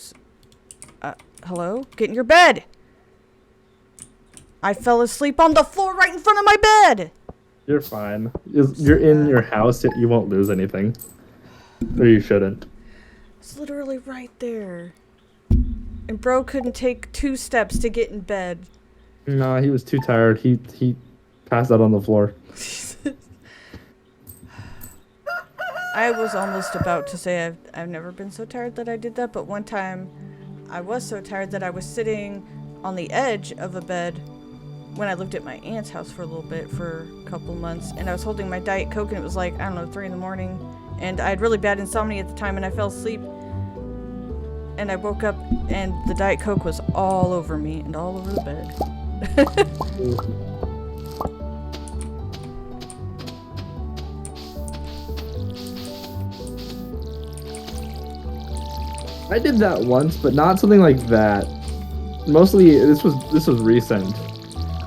Hello? Get in your bed! I fell asleep on the floor right in front of my bed! You're fine. You're in your house, you won't lose anything. Or you shouldn't. It's literally right there. And bro couldn't take 2 steps to get in bed. No, he was too tired. He passed out on the floor. I was almost about to say I've never been so tired that I did that, but one time I was so tired that I was sitting on the edge of a bed when I lived at my aunt's house for a little bit, for a couple months, and I was holding my Diet Coke, and it was like, I don't know, 3 in the morning, and I had really bad insomnia at the time, and I fell asleep, and I woke up, and the Diet Coke was all over me, and all over the bed. I did that once, but not something like that. Mostly, this was recent.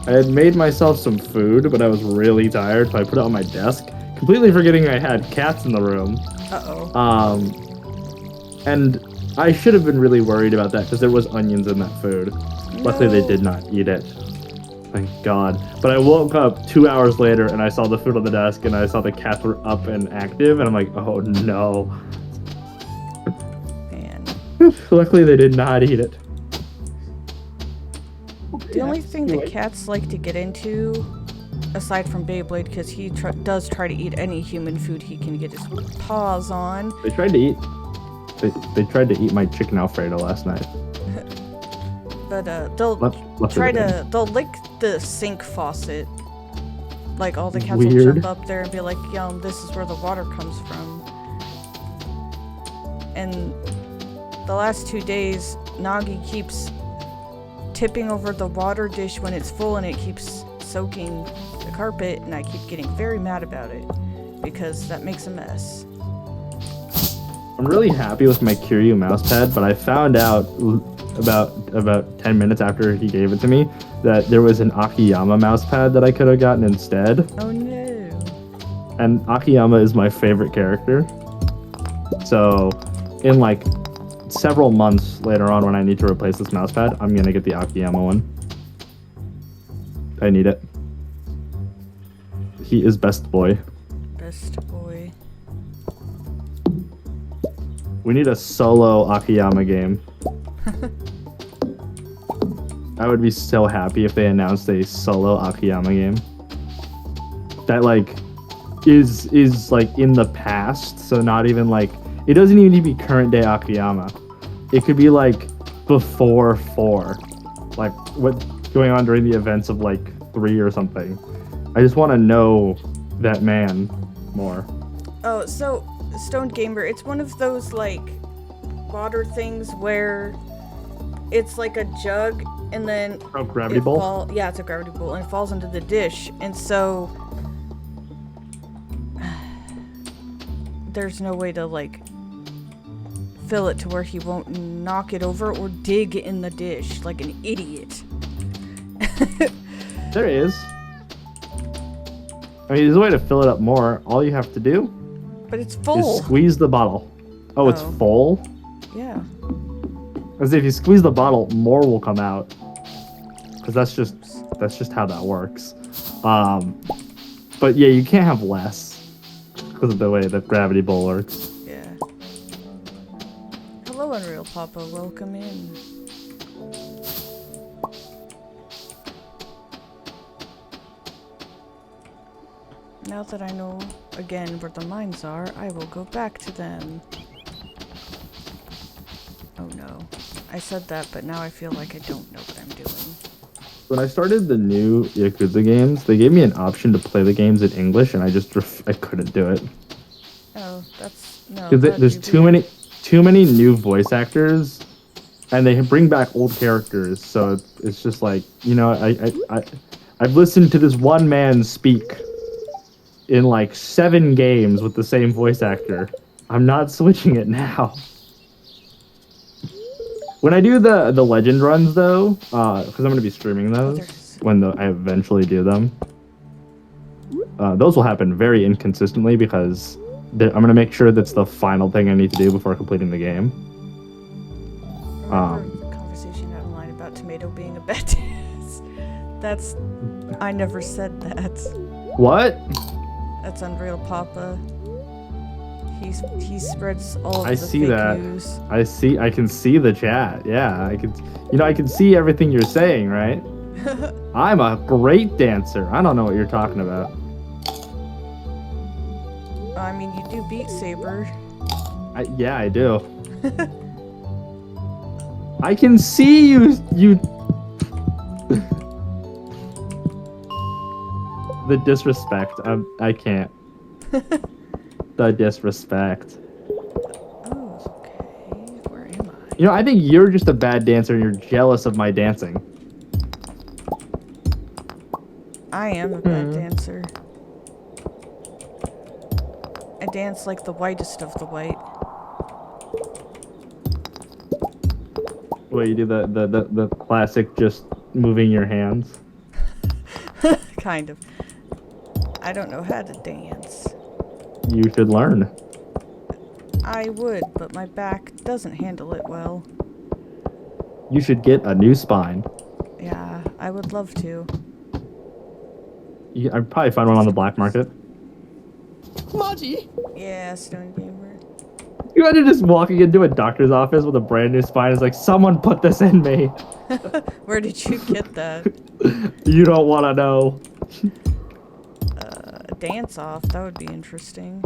I had made myself some food, but I was really tired, so I put it on my desk, completely forgetting I had cats in the room. Uh-oh. And I should have been really worried about that because there was onions in that food. No. Luckily, they did not eat it. Thank God. But I woke up 2 hours later and I saw the food on the desk and I saw the cats were up and active, and I'm like, oh no. Man. Luckily, they did not eat it. The only thing that cats like to get into, aside from Beyblade, because he does try to eat any human food he can get his paws on. They tried to eat. They tried to eat my chicken Alfredo last night. But they'll they'll lick the sink faucet. Like all the cats will jump up there and be like, "Yum, this is where the water comes from." And the last 2 days, Nagi keeps tipping over the water dish when it's full, and it keeps soaking the carpet, and I keep getting very mad about it because that makes a mess. I'm really happy with my Kiryu mousepad, but I found out about 10 minutes after he gave it to me that there was an Akiyama mousepad that I could have gotten instead. Oh no. And Akiyama is my favorite character. So in like several months later on when I need to replace this mousepad, I'm gonna get the Akiyama one. I need it. He is best boy. Best boy. We need a solo Akiyama game. I would be so happy if they announced a solo Akiyama game. That like is like in the past, so not even like, it doesn't even need to be current day Akiyama. It could be like before 4. Like what's going on during the events of like 3 or something. I just want to know that man more. Oh, so Stoned Gamer, it's one of those like water things where it's like a jug and then Gravity bowl? Yeah, it's a gravity bowl, and it falls into the dish, and so there's no way to like fill it to where he won't knock it over or dig in the dish like an idiot. There is. I mean, there's a way to fill it up more. All you have to do But it's full. is squeeze the bottle. Oh, it's full? Yeah. As if you squeeze the bottle, more will come out. Because that's just how that works. But yeah, you can't have less because of the way the gravity bowl works. Yeah. Hello, Unreal Papa. Welcome in. Now that I know again where the mines are, I will go back to them. Oh no. I said that, but now I feel like I don't know what I'm doing. When I started the new Yakuza games, they gave me an option to play the games in English, and I couldn't do it. Oh, that's no. Because there's too many new voice actors, and they bring back old characters, so it's just like, you know, I've listened to this one man speak in like 7 games with the same voice actor. I'm not switching it now. When I do the legend runs though, because I'm going to be streaming those when I eventually do them, those will happen very inconsistently because I'm gonna make sure that's the final thing I need to do before completing the game. Remember the conversation online about tomato being a bad dance? That's... I never said that. What? That's Unreal Papa. He spreads all of I the see fake that. news. I can see the chat. Yeah, I can. You know, I can see everything you're saying, right? I'm a great dancer. I don't know what you're talking about. I mean, you do Beat Saber. Yeah, I do. I can see you. The disrespect. I can't. The disrespect. Oh, okay. Where am I? You know, I think you're just a bad dancer and you're jealous of my dancing. I am a bad dancer. I dance like the whitest of the white. Well, you do the classic just moving your hands. Kind of. I don't know how to dance. You should learn. I would, but my back doesn't handle it well. You should get a new spine. Yeah, I would love to. I'd probably find one on the black market. Maji! Yeah, Stone Gamer. You imagine just walking into a doctor's office with a brand new spine. It's like, someone put this in me. Where did you get that? You don't want to know. A dance off, that would be interesting.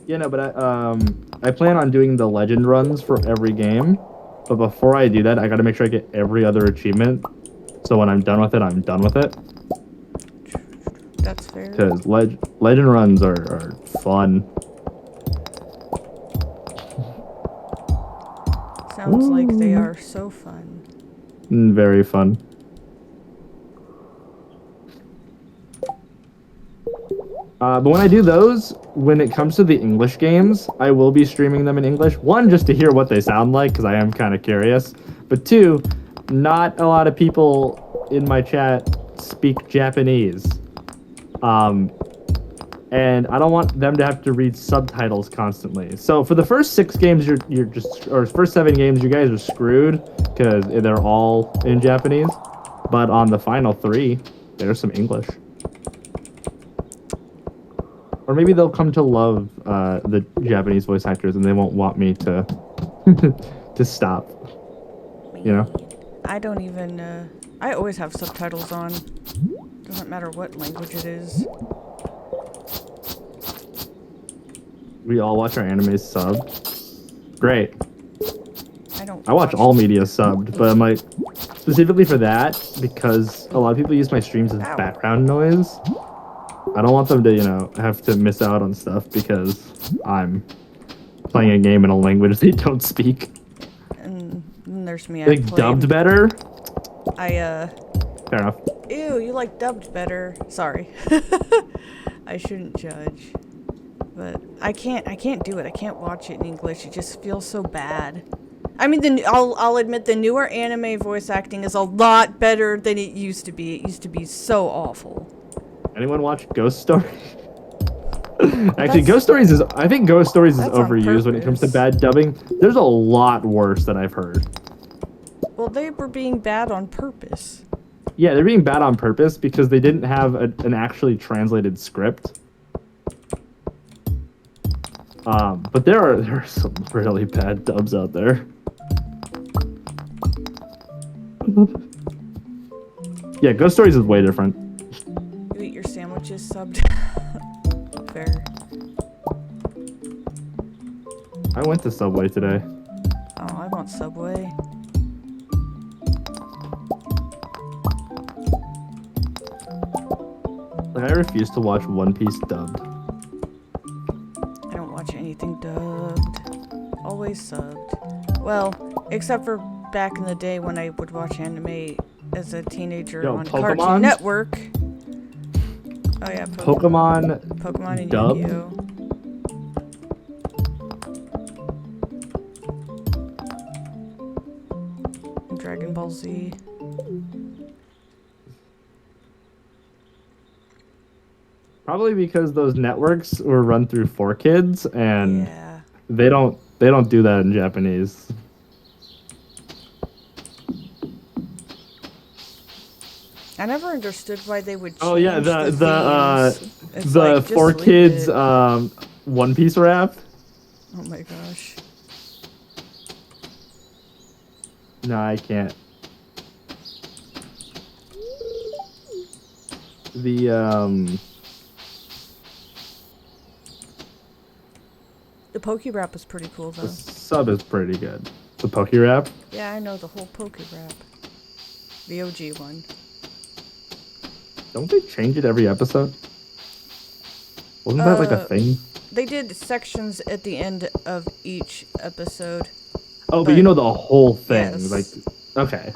Yeah, no, but I plan on doing the legend runs for every game. But before I do that, I got to make sure I get every other achievement. So when I'm done with it, I'm done with it. That's fair. Because legend runs are fun. Sounds like they are so fun. Very fun. But when I do those, when it comes to the English games, I will be streaming them in English. One, just to hear what they sound like, because I am kind of curious. But two, not a lot of people in my chat speak Japanese. And I don't want them to have to read subtitles constantly. So for the first 6 games, you're just, or first 7 games, you guys are screwed because they're all in Japanese. But on the final 3, there's some English. Or maybe they'll come to love the Japanese voice actors and they won't want me to to stop. You know? I don't even, I always have subtitles on. Doesn't matter what language it is. We all watch our anime subbed. Great. I watch all media subbed, but I'm like, specifically for that, because a lot of people use my streams as background noise. I don't want them to, you know, have to miss out on stuff because I'm playing a game in a language they don't speak. And then there's me. Like dubbed better? Fair enough. Ew, you like dubbed better. Sorry. I shouldn't judge. But I can't do it. I can't watch it in English. It just feels so bad. I mean, I'll admit the newer anime voice acting is a lot better than it used to be. It used to be so awful. Anyone watch Ghost Story? Actually, Ghost Stories is, I think Ghost Stories is overused when it comes to bad dubbing. There's a lot worse that I've heard. Well, they were being bad on purpose. Yeah, they're being bad on purpose because they didn't have an actually translated script. But there are some really bad dubs out there. Yeah, Ghost Stories is way different. You eat your sandwiches subbed. Fair. I went to Subway today. Oh, I want Subway. Like, I refuse to watch One Piece dubbed. I don't watch anything dubbed. Always subbed. Well, except for back in the day when I would watch anime as a teenager on Pokemon? Cartoon Network. Oh yeah, Pokemon and dubbed? Yu-Gi-Oh. And Dragon Ball Z. Probably because those networks were run through 4Kids, and Yeah. they don't do that in Japanese. I never understood why they would change Oh yeah, the themes. It's the like, just four leave kids it. One Piece rap. Oh my gosh. No, I can't. The The Poke Rap was pretty cool the though. sub is pretty good. The Poke rap. Yeah, I know the whole Poke Rap. The OG one. Don't they change it every episode? Wasn't that like a thing? They did sections at the end of each episode. Oh, but you know the whole thing. Yes. Like, okay.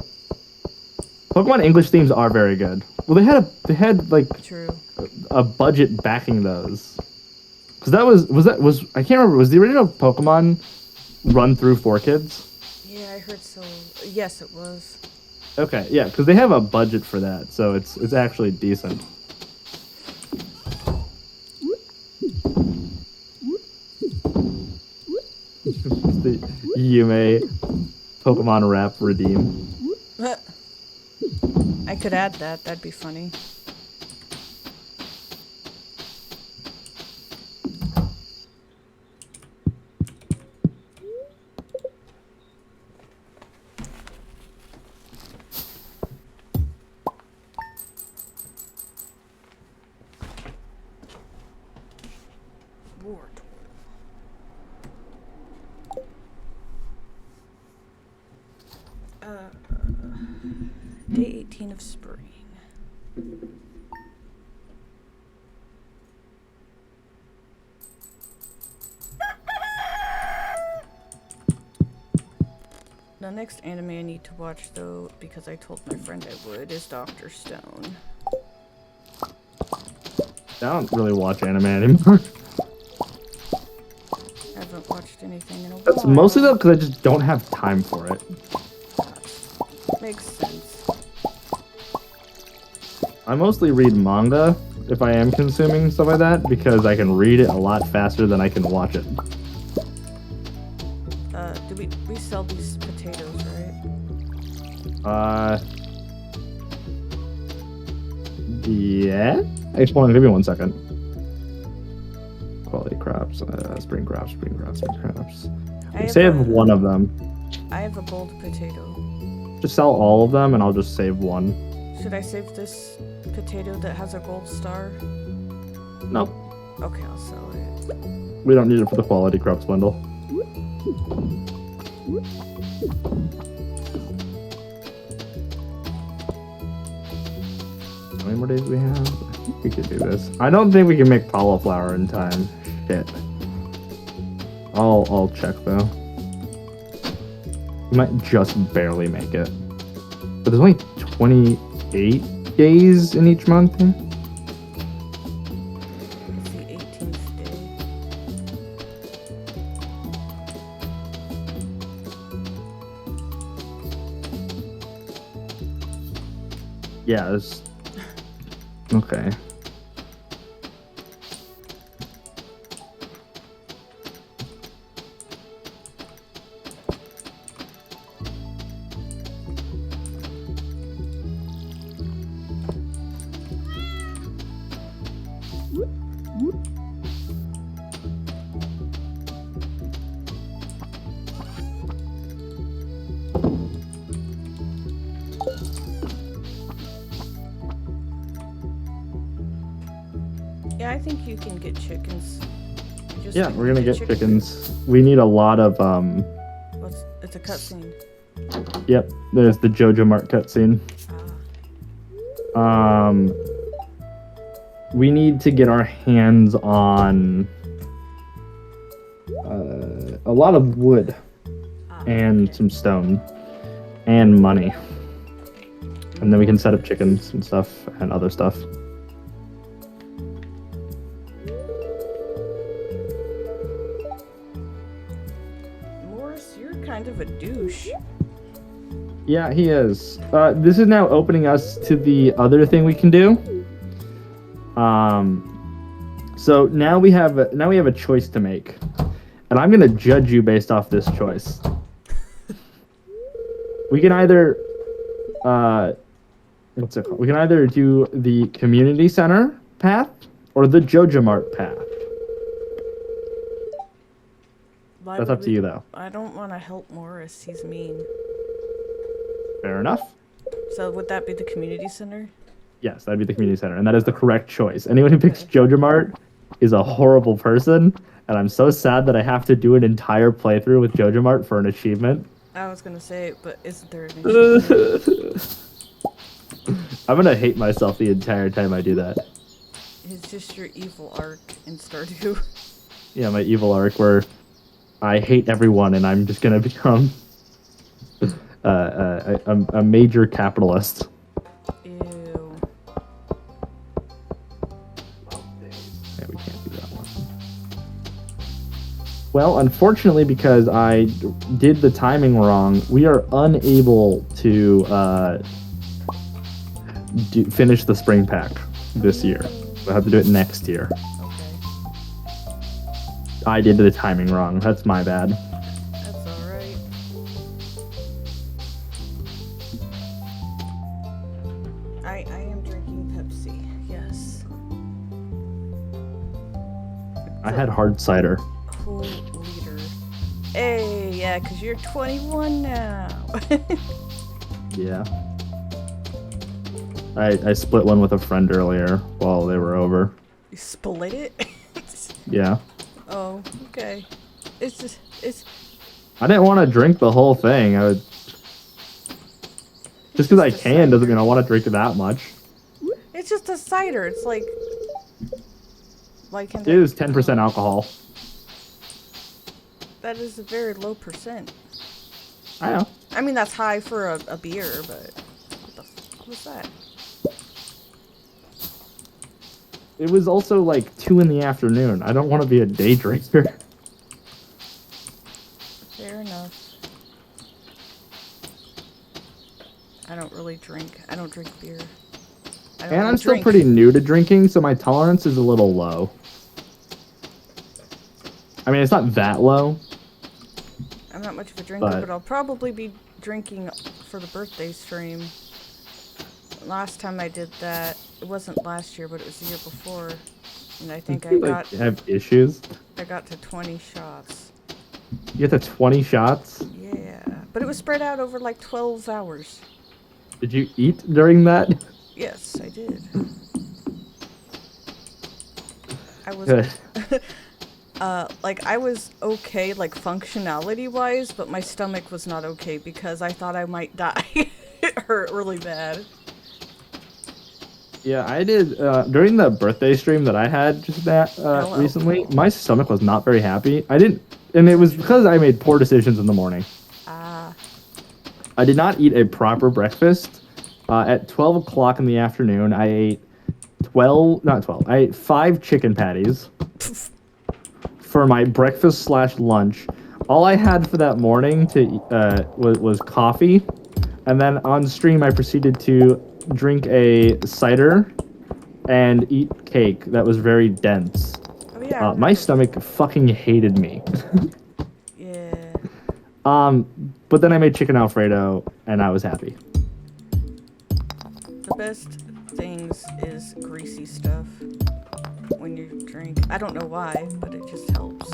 Pokemon English themes are very good. Well, they had like True. a budget backing those. Cause that was I can't remember. Was the original Pokemon run through 4Kids? Yeah, I heard so. Yes, it was. Okay, yeah, because they have a budget for that, so it's actually decent. The Yume Pokemon rap redeem. I could add that. That'd be funny. War toil. Day 18 of spring. The next anime I need to watch, though, because I told my friend I would, is Dr. Stone. I don't really watch anime anymore. I haven't watched anything in a while. That's mostly though because I just don't have time for it. Makes sense. I mostly read manga if I am consuming stuff like that because I can read it a lot faster than I can watch it. Do we sell these potatoes, right? Yeah. Explain. Give me 1 second. Quality crops, spring crops. Save one of them. I have a gold potato. Just sell all of them, and I'll just save one. Should I save this potato that has a gold star? Nope. Okay, I'll sell it. We don't need it for the quality crops bundle. How many more days do we have? I think we could do this. I don't think we can make cauliflower in time. Shit. I'll check though. We might just barely make it. But there's only 28 days in each month. It's the 18th day. Yeah, it's okay. Yeah, I think you can get chickens. Yeah, we're gonna get chickens. We need a lot of It's a cutscene. Yep, there's the Jojo Mart cutscene. We need to get our hands on a lot of wood and some stone and money, and then we can set up chickens and stuff and other stuff. Morris, you're kind of a douche. Yeah, he is. This is now opening us to the other thing we can do. So now we have a choice to make, and I'm gonna judge you based off this choice. We can either, what's it called? We can either do the community center path or the Joja Mart path. Why That's would up to you, though. I don't want to help Morris. He's mean. Fair enough. So would that be the community center? Yes, that'd be the community center, and that is the correct choice. Anyone who picks Joja Mart is a horrible person, and I'm so sad that I have to do an entire playthrough with Joja Mart for an achievement. I was gonna say, but isn't there an achievement? I'm gonna hate myself the entire time I do that. It's just your evil arc in Stardew. Yeah, my evil arc where I hate everyone and I'm just gonna become a major capitalist. Ew. Yeah, we can't do that one. Well, unfortunately, because I did the timing wrong, we are unable to finish the spring pack this year. We'll have to do it next year. Okay. I did the timing wrong. That's my bad. That's alright. I am drinking Pepsi, yes. I had hard cider. Whole liter. Hey, yeah, because you're 21 now. Yeah. I split one with a friend earlier while they were over. You split it? Yeah. Oh, okay. It's I didn't want to drink the whole thing. I would just because I can doesn't mean I want to drink it that much. it's just a cider. It's like in It was 10% alcohol. that is a very low percent. I know. I mean, that's high for a beer, but what the fuck was that? It was also like 2 in the afternoon. I don't want to be a day drinker. Fair enough. I don't really drink. I don't drink beer. I don't And I'm really still drink. pretty new to drinking, so my tolerance is a little low. I mean, it's not that low. I'm not much of a drinker, But- but I'll probably be drinking for the birthday stream. Last time I did that, it wasn't last year, but it was the year before, and I think I got have issues. to 20 shots. You get to 20 shots. Yeah, but it was spread out over like 12 hours. Did you eat during that? Yes, I did. I was Good. like I was okay, like functionality wise, but my stomach was not okay because I thought I might die. It hurt really bad. Yeah, I did during the birthday stream that I had just Hello. recently. My stomach was not very happy. And it was because I made poor decisions in the morning. Ah, I did not eat a proper breakfast. At 12 o'clock in the afternoon, I ate 5 chicken patties for my breakfast / lunch. All I had for that morning was coffee, and then on stream I proceeded to drink a cider and eat cake that was very dense. oh yeah. I My remember. stomach fucking hated me. Yeah. But then I made chicken Alfredo, and I was happy. The best things is greasy stuff when you drink. I don't know why, but it just helps.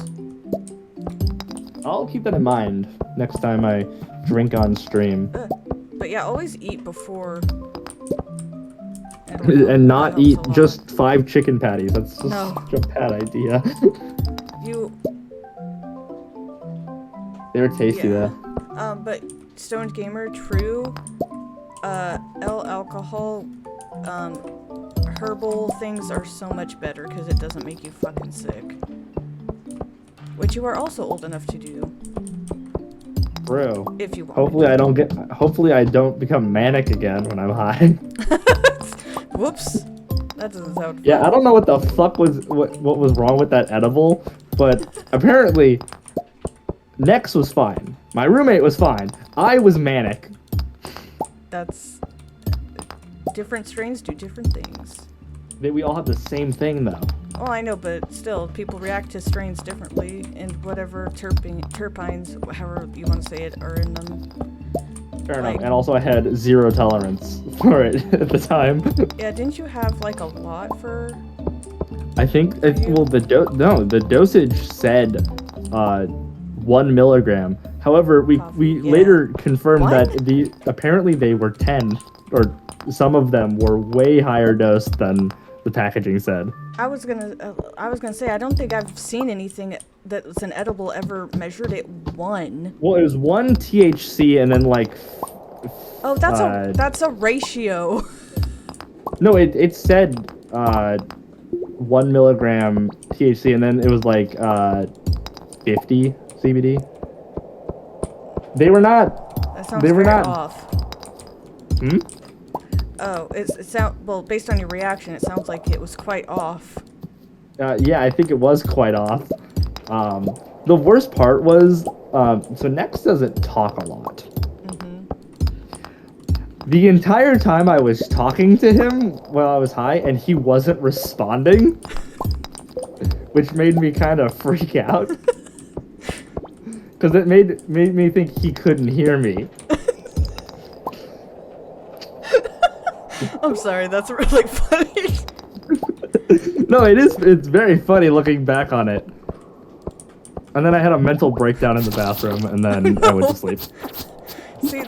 I'll keep that in mind next time I drink on stream. But yeah, always eat before. It'll help- And not that helps eat a lot. just 5 chicken patties. That's just No. such a bad idea. You. They were tasty Yeah. though. But Stoned Gamer, true. Alcohol, herbal things are so much better because it doesn't make you fucking sick. Which you are also old enough to do, Bro. if you want. Hopefully I don't become manic again when I'm high. Whoops. That doesn't sound fun. Yeah, I don't know what the fuck was what was wrong with that edible, but apparently Nex was fine. My roommate was fine. I was manic. That's... Different strains do different things. We all have the same thing though. Well, I know, but still, people react to strains differently, and whatever terpines, however you want to say it, are in them. Fair Like- enough. And also, I had 0 tolerance for it at the time. Yeah, didn't you have like a lot for? I think well the dosage said 1 milligram. However, we Yeah. later confirmed What? that apparently they were 10, or some of them were way higher dose than the packaging said. I was gonna say I don't think I've seen anything that's an edible ever measured at 1. Well, it was 1 THC and then like Oh, that's a ratio. no, it said 1 milligram THC and then it was like 50 CBD. They were not. That sounds They were very not. off. Hmm? Oh, well, based on your reaction, it sounds like it was quite off. Yeah, I think it was quite off. The worst part was, so Nex doesn't talk a lot. Mm-hmm. The entire time I was talking to him while I was high, and he wasn't responding, which made me kind of freak out. Because it made me think he couldn't hear me. I'm sorry, that's really funny. No, it's very funny looking back on it. And then I had a mental breakdown in the bathroom, and then I went to sleep. See,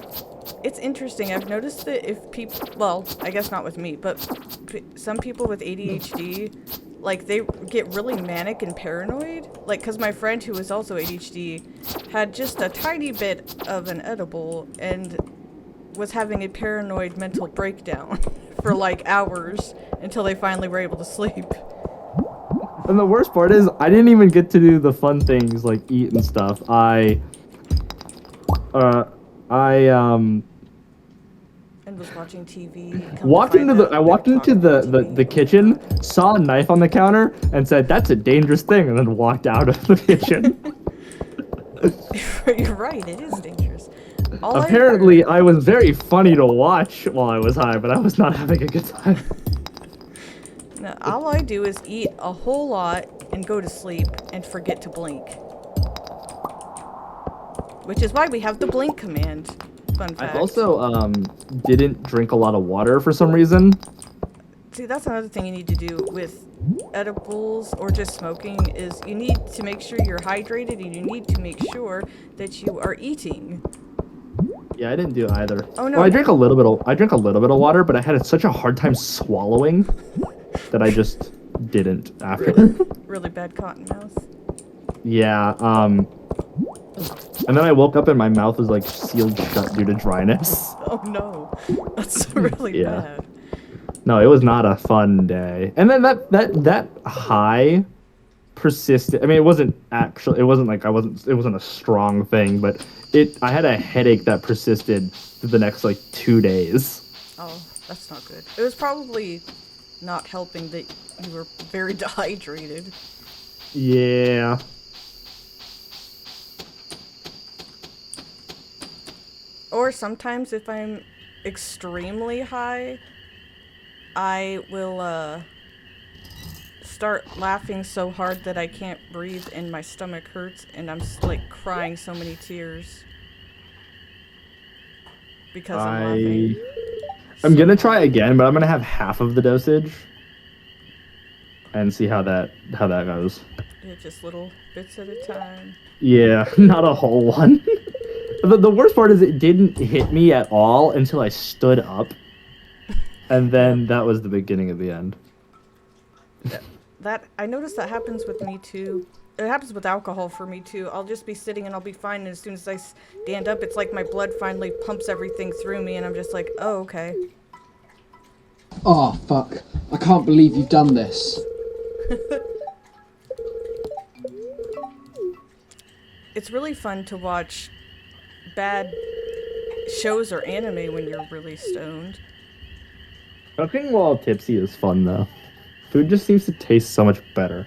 it's interesting. I've noticed that if people, well, I guess not with me, but some people with ADHD, like, they get really manic and paranoid. Like, because my friend who was also ADHD had just a tiny bit of an edible and was having a paranoid mental breakdown for, like, hours until they finally were able to sleep. And the worst part is, I didn't even get to do the fun things like eat and stuff. I And was watching TV. walked into the kitchen, saw a knife on the counter, and said, "That's a dangerous thing," and then walked out of the kitchen. You're right, it is dangerous. Apparently, I was very funny to watch while I was high, but I was not having a good time. No, all I do is eat a whole lot and go to sleep and forget to blink. Which is why we have the blink command. Fun fact. I also didn't drink a lot of water for some reason. See, that's another thing you need to do with edibles or just smoking is you need to make sure you're hydrated and you need to make sure that you are eating. Yeah, I didn't do either. Oh, no. Well, I drank a little bit of water, but I had such a hard time swallowing that I just didn't after. Really bad cotton mouth. Yeah, and then I woke up and my mouth was like sealed shut due to dryness. Oh no, that's really Yeah. bad. No, it was not a fun day. And then that high persisted. I mean, it wasn't like it wasn't a strong thing, but I had a headache that persisted for the next like 2 days. Oh, that's not good. It was probably not helping that you were very dehydrated. Yeah. Or sometimes if I'm extremely high, I will start laughing so hard that I can't breathe and my stomach hurts and I'm like crying so many tears because I'm laughing. I'm gonna try again, but I'm gonna have half of the dosage and see how that goes. Yeah, just little bits at a time. Yeah, not a whole one. The worst part is it didn't hit me at all until I stood up, and then that was the beginning of the end. That I noticed that happens with me too. It happens with alcohol for me too. I'll just be sitting and I'll be fine, and as soon as I stand up, it's like my blood finally pumps everything through me, and I'm just like, oh, okay. Oh, fuck. I can't believe you've done this. It's really fun to watch bad shows or anime when you're really stoned. Cooking while tipsy is fun though. Food just seems to taste so much better.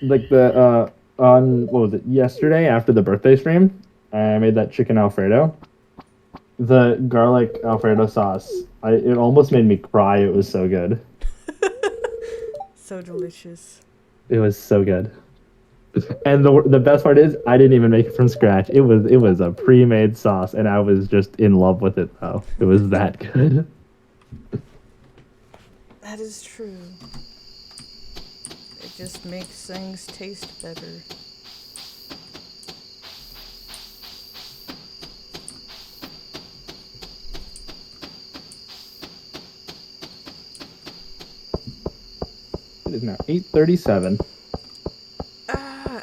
Like on what was it, yesterday after the birthday stream, I made that chicken Alfredo. The garlic Alfredo sauce It almost made me cry. It was so good. So delicious. It was so good. And the best part is I didn't even make it from scratch. It was a pre-made sauce, and I was just in love with it though. It was that good. That is true. It just makes things taste better. It is now 8:37.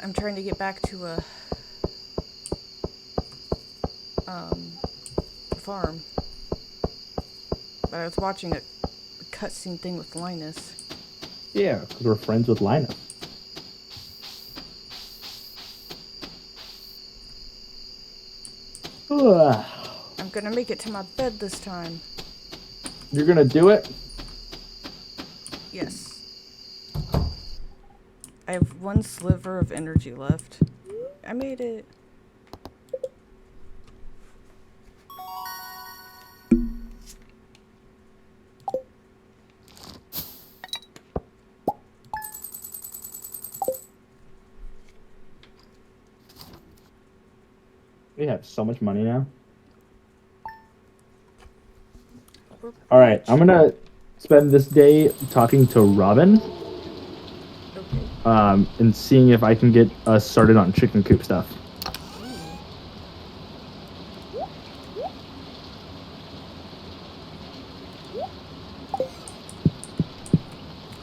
I'm trying to get back to a farm. But I was watching a cutscene thing with Linus. Yeah, because we're friends with Linus. Ugh. I'm gonna make it to my bed this time. You're gonna do it? Yes. I have one sliver of energy left. I made it. We have so much money now. We're All right, rich. I'm gonna spend this day talking to Robin, Okay. and seeing if I can get us started on chicken coop stuff.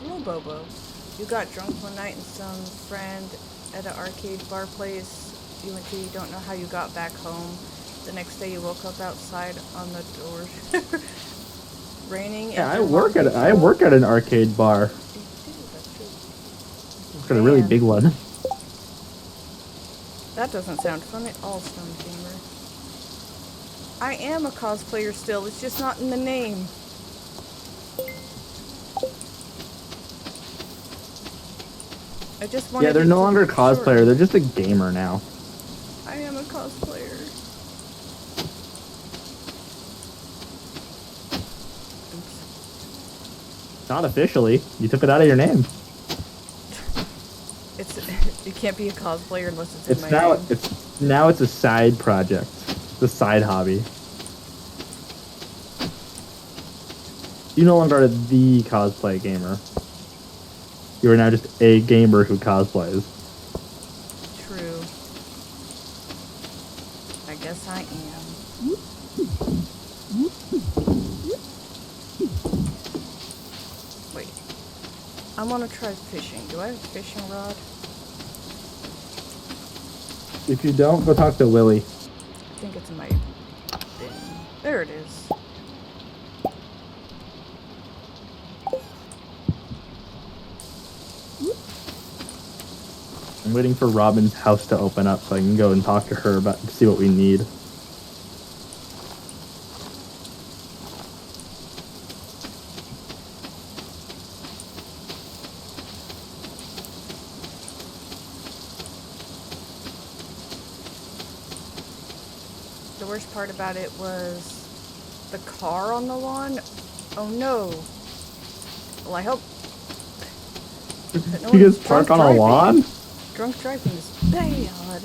Hello, Bobo. You got drunk one night and some friend at an arcade bar place you went to. You don't know how you got back home. The next day you woke up outside on the door. Raining Yeah, and your mom picked I you up. work at an arcade bar. You do, that's true. Work at a really Man. big one. That doesn't sound fun at all, Stone Gamer. I am a cosplayer still, it's just not in the name. I just wanted Yeah, they're it no to longer a be cosplayer. short. They're just a gamer now. I am a cosplayer. Oops. Not officially. You took it out of your name. It's it can't be a cosplayer unless it's in my name. It's a side project. It's a side hobby. You no longer are the cosplay gamer. You are now just a gamer who cosplays. True. I guess I am. Wait. I want to try fishing. Do I have a fishing rod? If you don't, go talk to Willie. I think it's in my bin. There it is. I'm waiting for Robin's house to open up so I can go and talk to her about see what we need. The worst part about it was the car on the lawn. Oh no. Well, I hope that no You one's guys park drunk on a driving. lawn? Drunk driving is bad.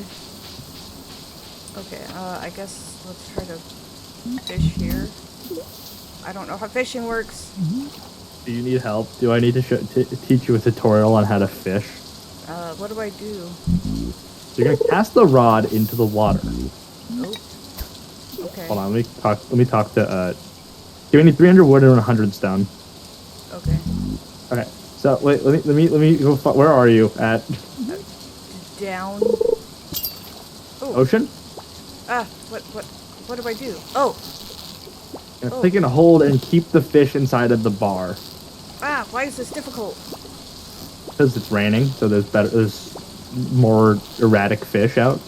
Okay, I guess let's try to fish here. I don't know how fishing works. Do you need help? Do I need to teach you a tutorial on how to fish? What do I do? So you're gonna cast the rod into the water. Oh. Okay. Hold on, let me talk to give me 300 wood and 100 stone. Okay. Okay. So wait, let me go where are you at? Down. Oh. Ocean? What do I do? Oh. And Oh. click and hold and keep the fish inside of the bar. Why is this difficult? Because it's raining, so there's more erratic fish out.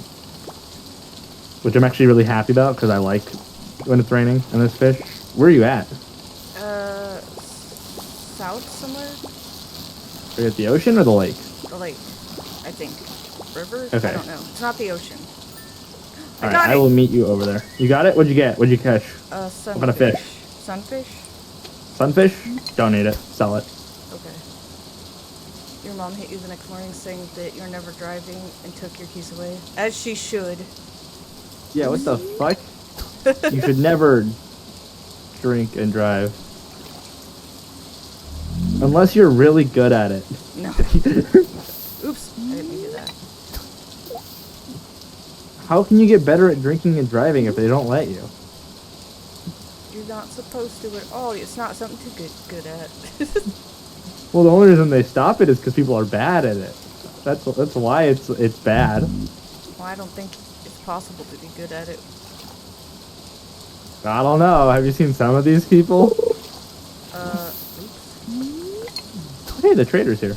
Which I'm actually really happy about because I like when it's raining and there's fish. Where are you at? South somewhere? Are you at the ocean or the lake? The lake, I think. River? Okay. I don't know. It's not the ocean. Alright, I will meet you over there. You got it? What'd you get? What'd you catch? Sunfish. What kind of fish? Sunfish? Sunfish, don't eat it. Sell it. Okay. Your mom hit you the next morning saying that you're never driving and took your keys away. As she should. Yeah, what the fuck? You should never drink and drive. Unless you're really good at it. No. Oops, I didn't mean to do that. How can you get better at drinking and driving if they don't let you? You're not supposed to at all. It's not something to get good at. Well, the only reason they stop it is because people are bad at it. That's why it's bad. Well, I don't think it's possible to be good at it. I don't know. Have you seen some of these people? Oops. Hey, the trader's here.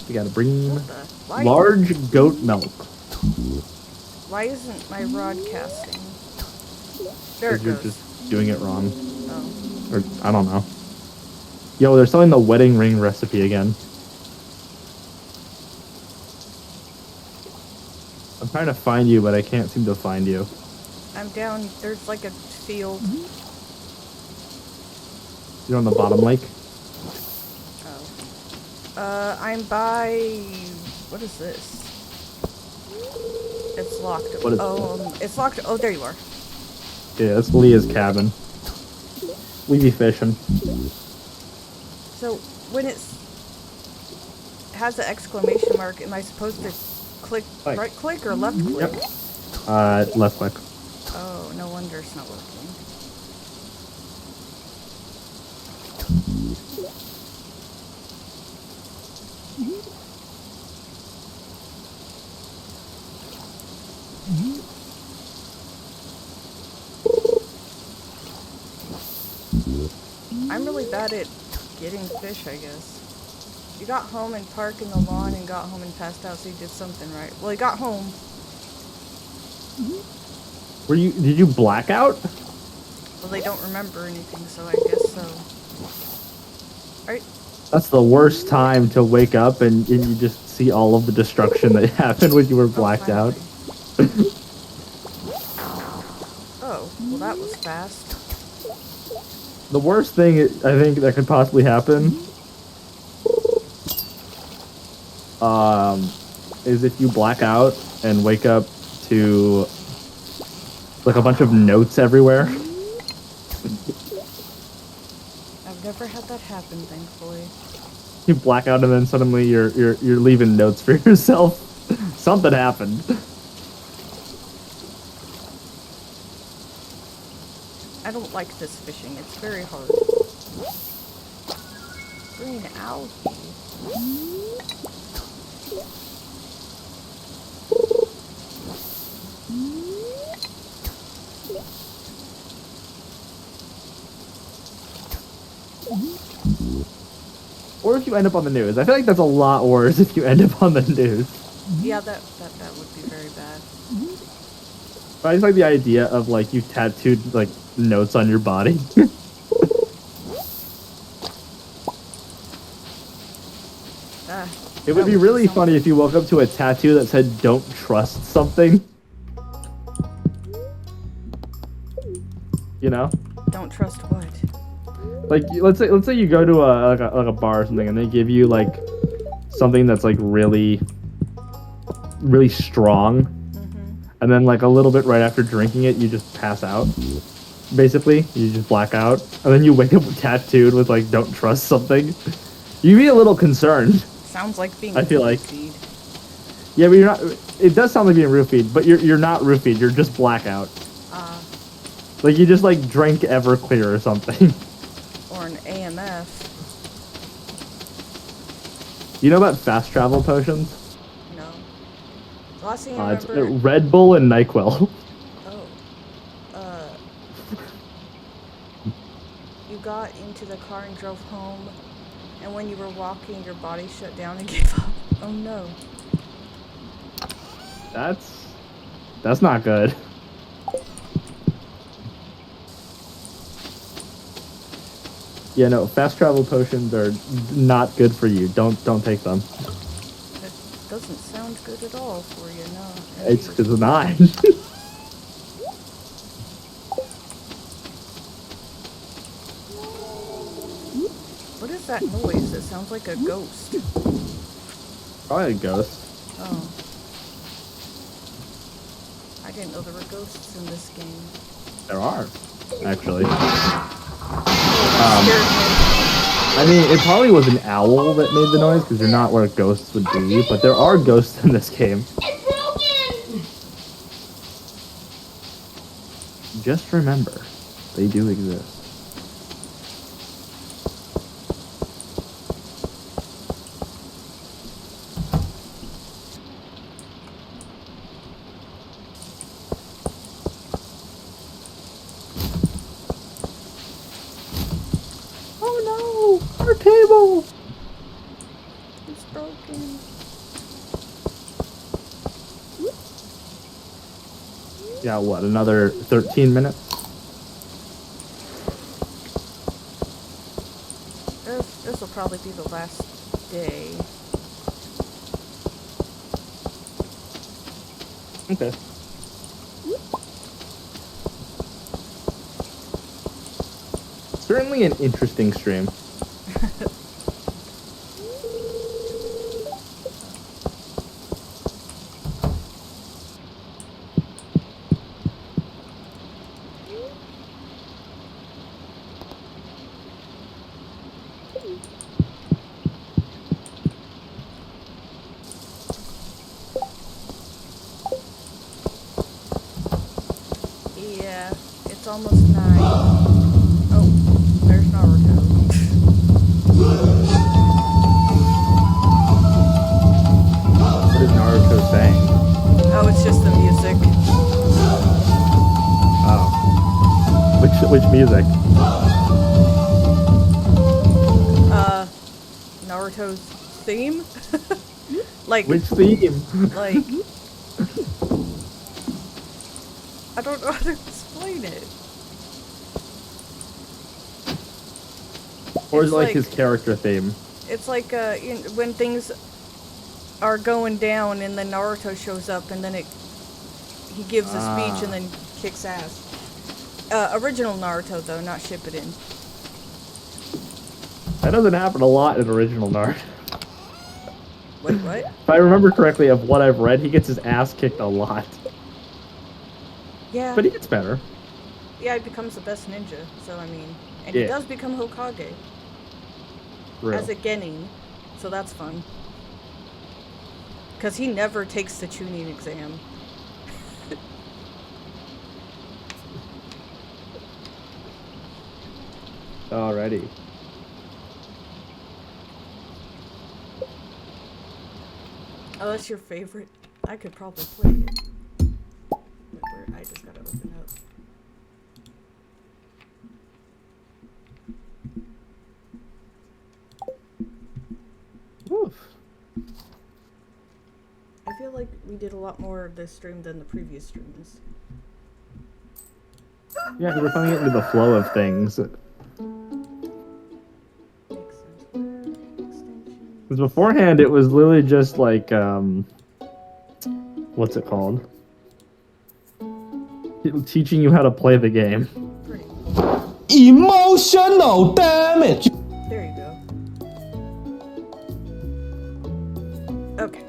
We got a bream. What the? Why? Large goat milk. Why isn't my rod casting? There it You're goes. just doing it wrong. Oh. Or, I don't know. Yo, they're selling the wedding ring recipe again. I'm trying to find you, but I can't seem to find you. I'm down. There's like a field. You're on the bottom lake? Oh. I'm by. What is this? It's locked. What is it's locked. Oh, there you are. Yeah, that's Leah's cabin. We be fishing. So when it has the exclamation mark, am I supposed to click Like. right click or left click? Yep. Left click. Oh, no wonder it's not working. I'm really bad at getting fish, I guess. You got home and parked in the lawn and got home and passed out, so you did something right. Well, you got home. Did you black out? Well, they don't remember anything, so I guess so. Alright. That's the worst time to wake up and you just see all of the destruction that happened when you were blacked out. Oh, well that was fast. The worst thing I think that could possibly happen is if you black out and wake up to like a bunch of notes everywhere. I've never had that happen, thankfully. You black out and then suddenly you're leaving notes for yourself. Something happened. I don't like this fishing. It's very hard. Green algae. Or if you end up on the news. I feel like that's a lot worse if you end up on the news. Yeah, that would be very bad. But I just like the idea of like you tattooed like notes on your body. It would be really funny if you woke up to a tattoo that said "Don't trust something." You know? Don't trust what? Like let's say you go to a bar or something and they give you like something that's like really strong, and then like a little bit right after drinking it you just pass out. Basically, you just black out, and then you wake up tattooed with like "Don't trust something." You'd be a little concerned. Sounds like being I feel like. feed. Yeah, but you're not. It does sound like being roofied, but you're not roofied. You're just blackout. Like you just like drank Everclear or something. Or an AMF. You know about fast travel potions? No. The last thing I It's remember. Red Bull and NyQuil. Oh. You got into the car and drove home, and when you were walking, your body shut down and gave up. Oh no. That's not good. Yeah, no, fast travel potions are not good for you. Don't take them. That doesn't sound good at all for you, no. It's not. is that noise? It sounds like a ghost. Probably a ghost. Oh. I didn't know there were ghosts in this game. There are, actually. Scared I mean, it probably was an owl that made the noise because you're not where ghosts would be, but there are ghosts in this game. It's broken! Just remember, they do exist. Oh no! Our table! It's broken. Yeah, what, another 13 minutes? This will probably be the last day. Okay. Certainly an interesting stream. Yeah, it's almost 9. Oh, there's Naruto. What is Naruto saying? Oh, it's just the music. Oh. Which music? Naruto's theme? Like, Which theme? like, I don't know how to explain it. Or is It's it like like- his character theme? It's like, when things are going down and then Naruto shows up and then he gives a speech and then kicks ass. Original Naruto though, not Shippuden. That doesn't happen a lot in original Naruto. Wait, what? If I remember correctly of what I've read, he gets his ass kicked a lot. Yeah. But he gets better. Yeah, he becomes the best ninja, so I mean, and he Yeah. does become Hokage Real. as a genin, so that's fun. Cause he never takes the tuning exam. Alrighty. Oh, that's your favorite? I could probably play it. Wait, where? I just gotta open up. Oof. I feel like we did a lot more of this stream than the previous streams. Yeah, 'cause we're coming into the flow of things. Makes sense. Extension. Because beforehand, it was literally just like, what's it called? Teaching you how to play the game. Pretty. Emotional damage! There you go. Okay.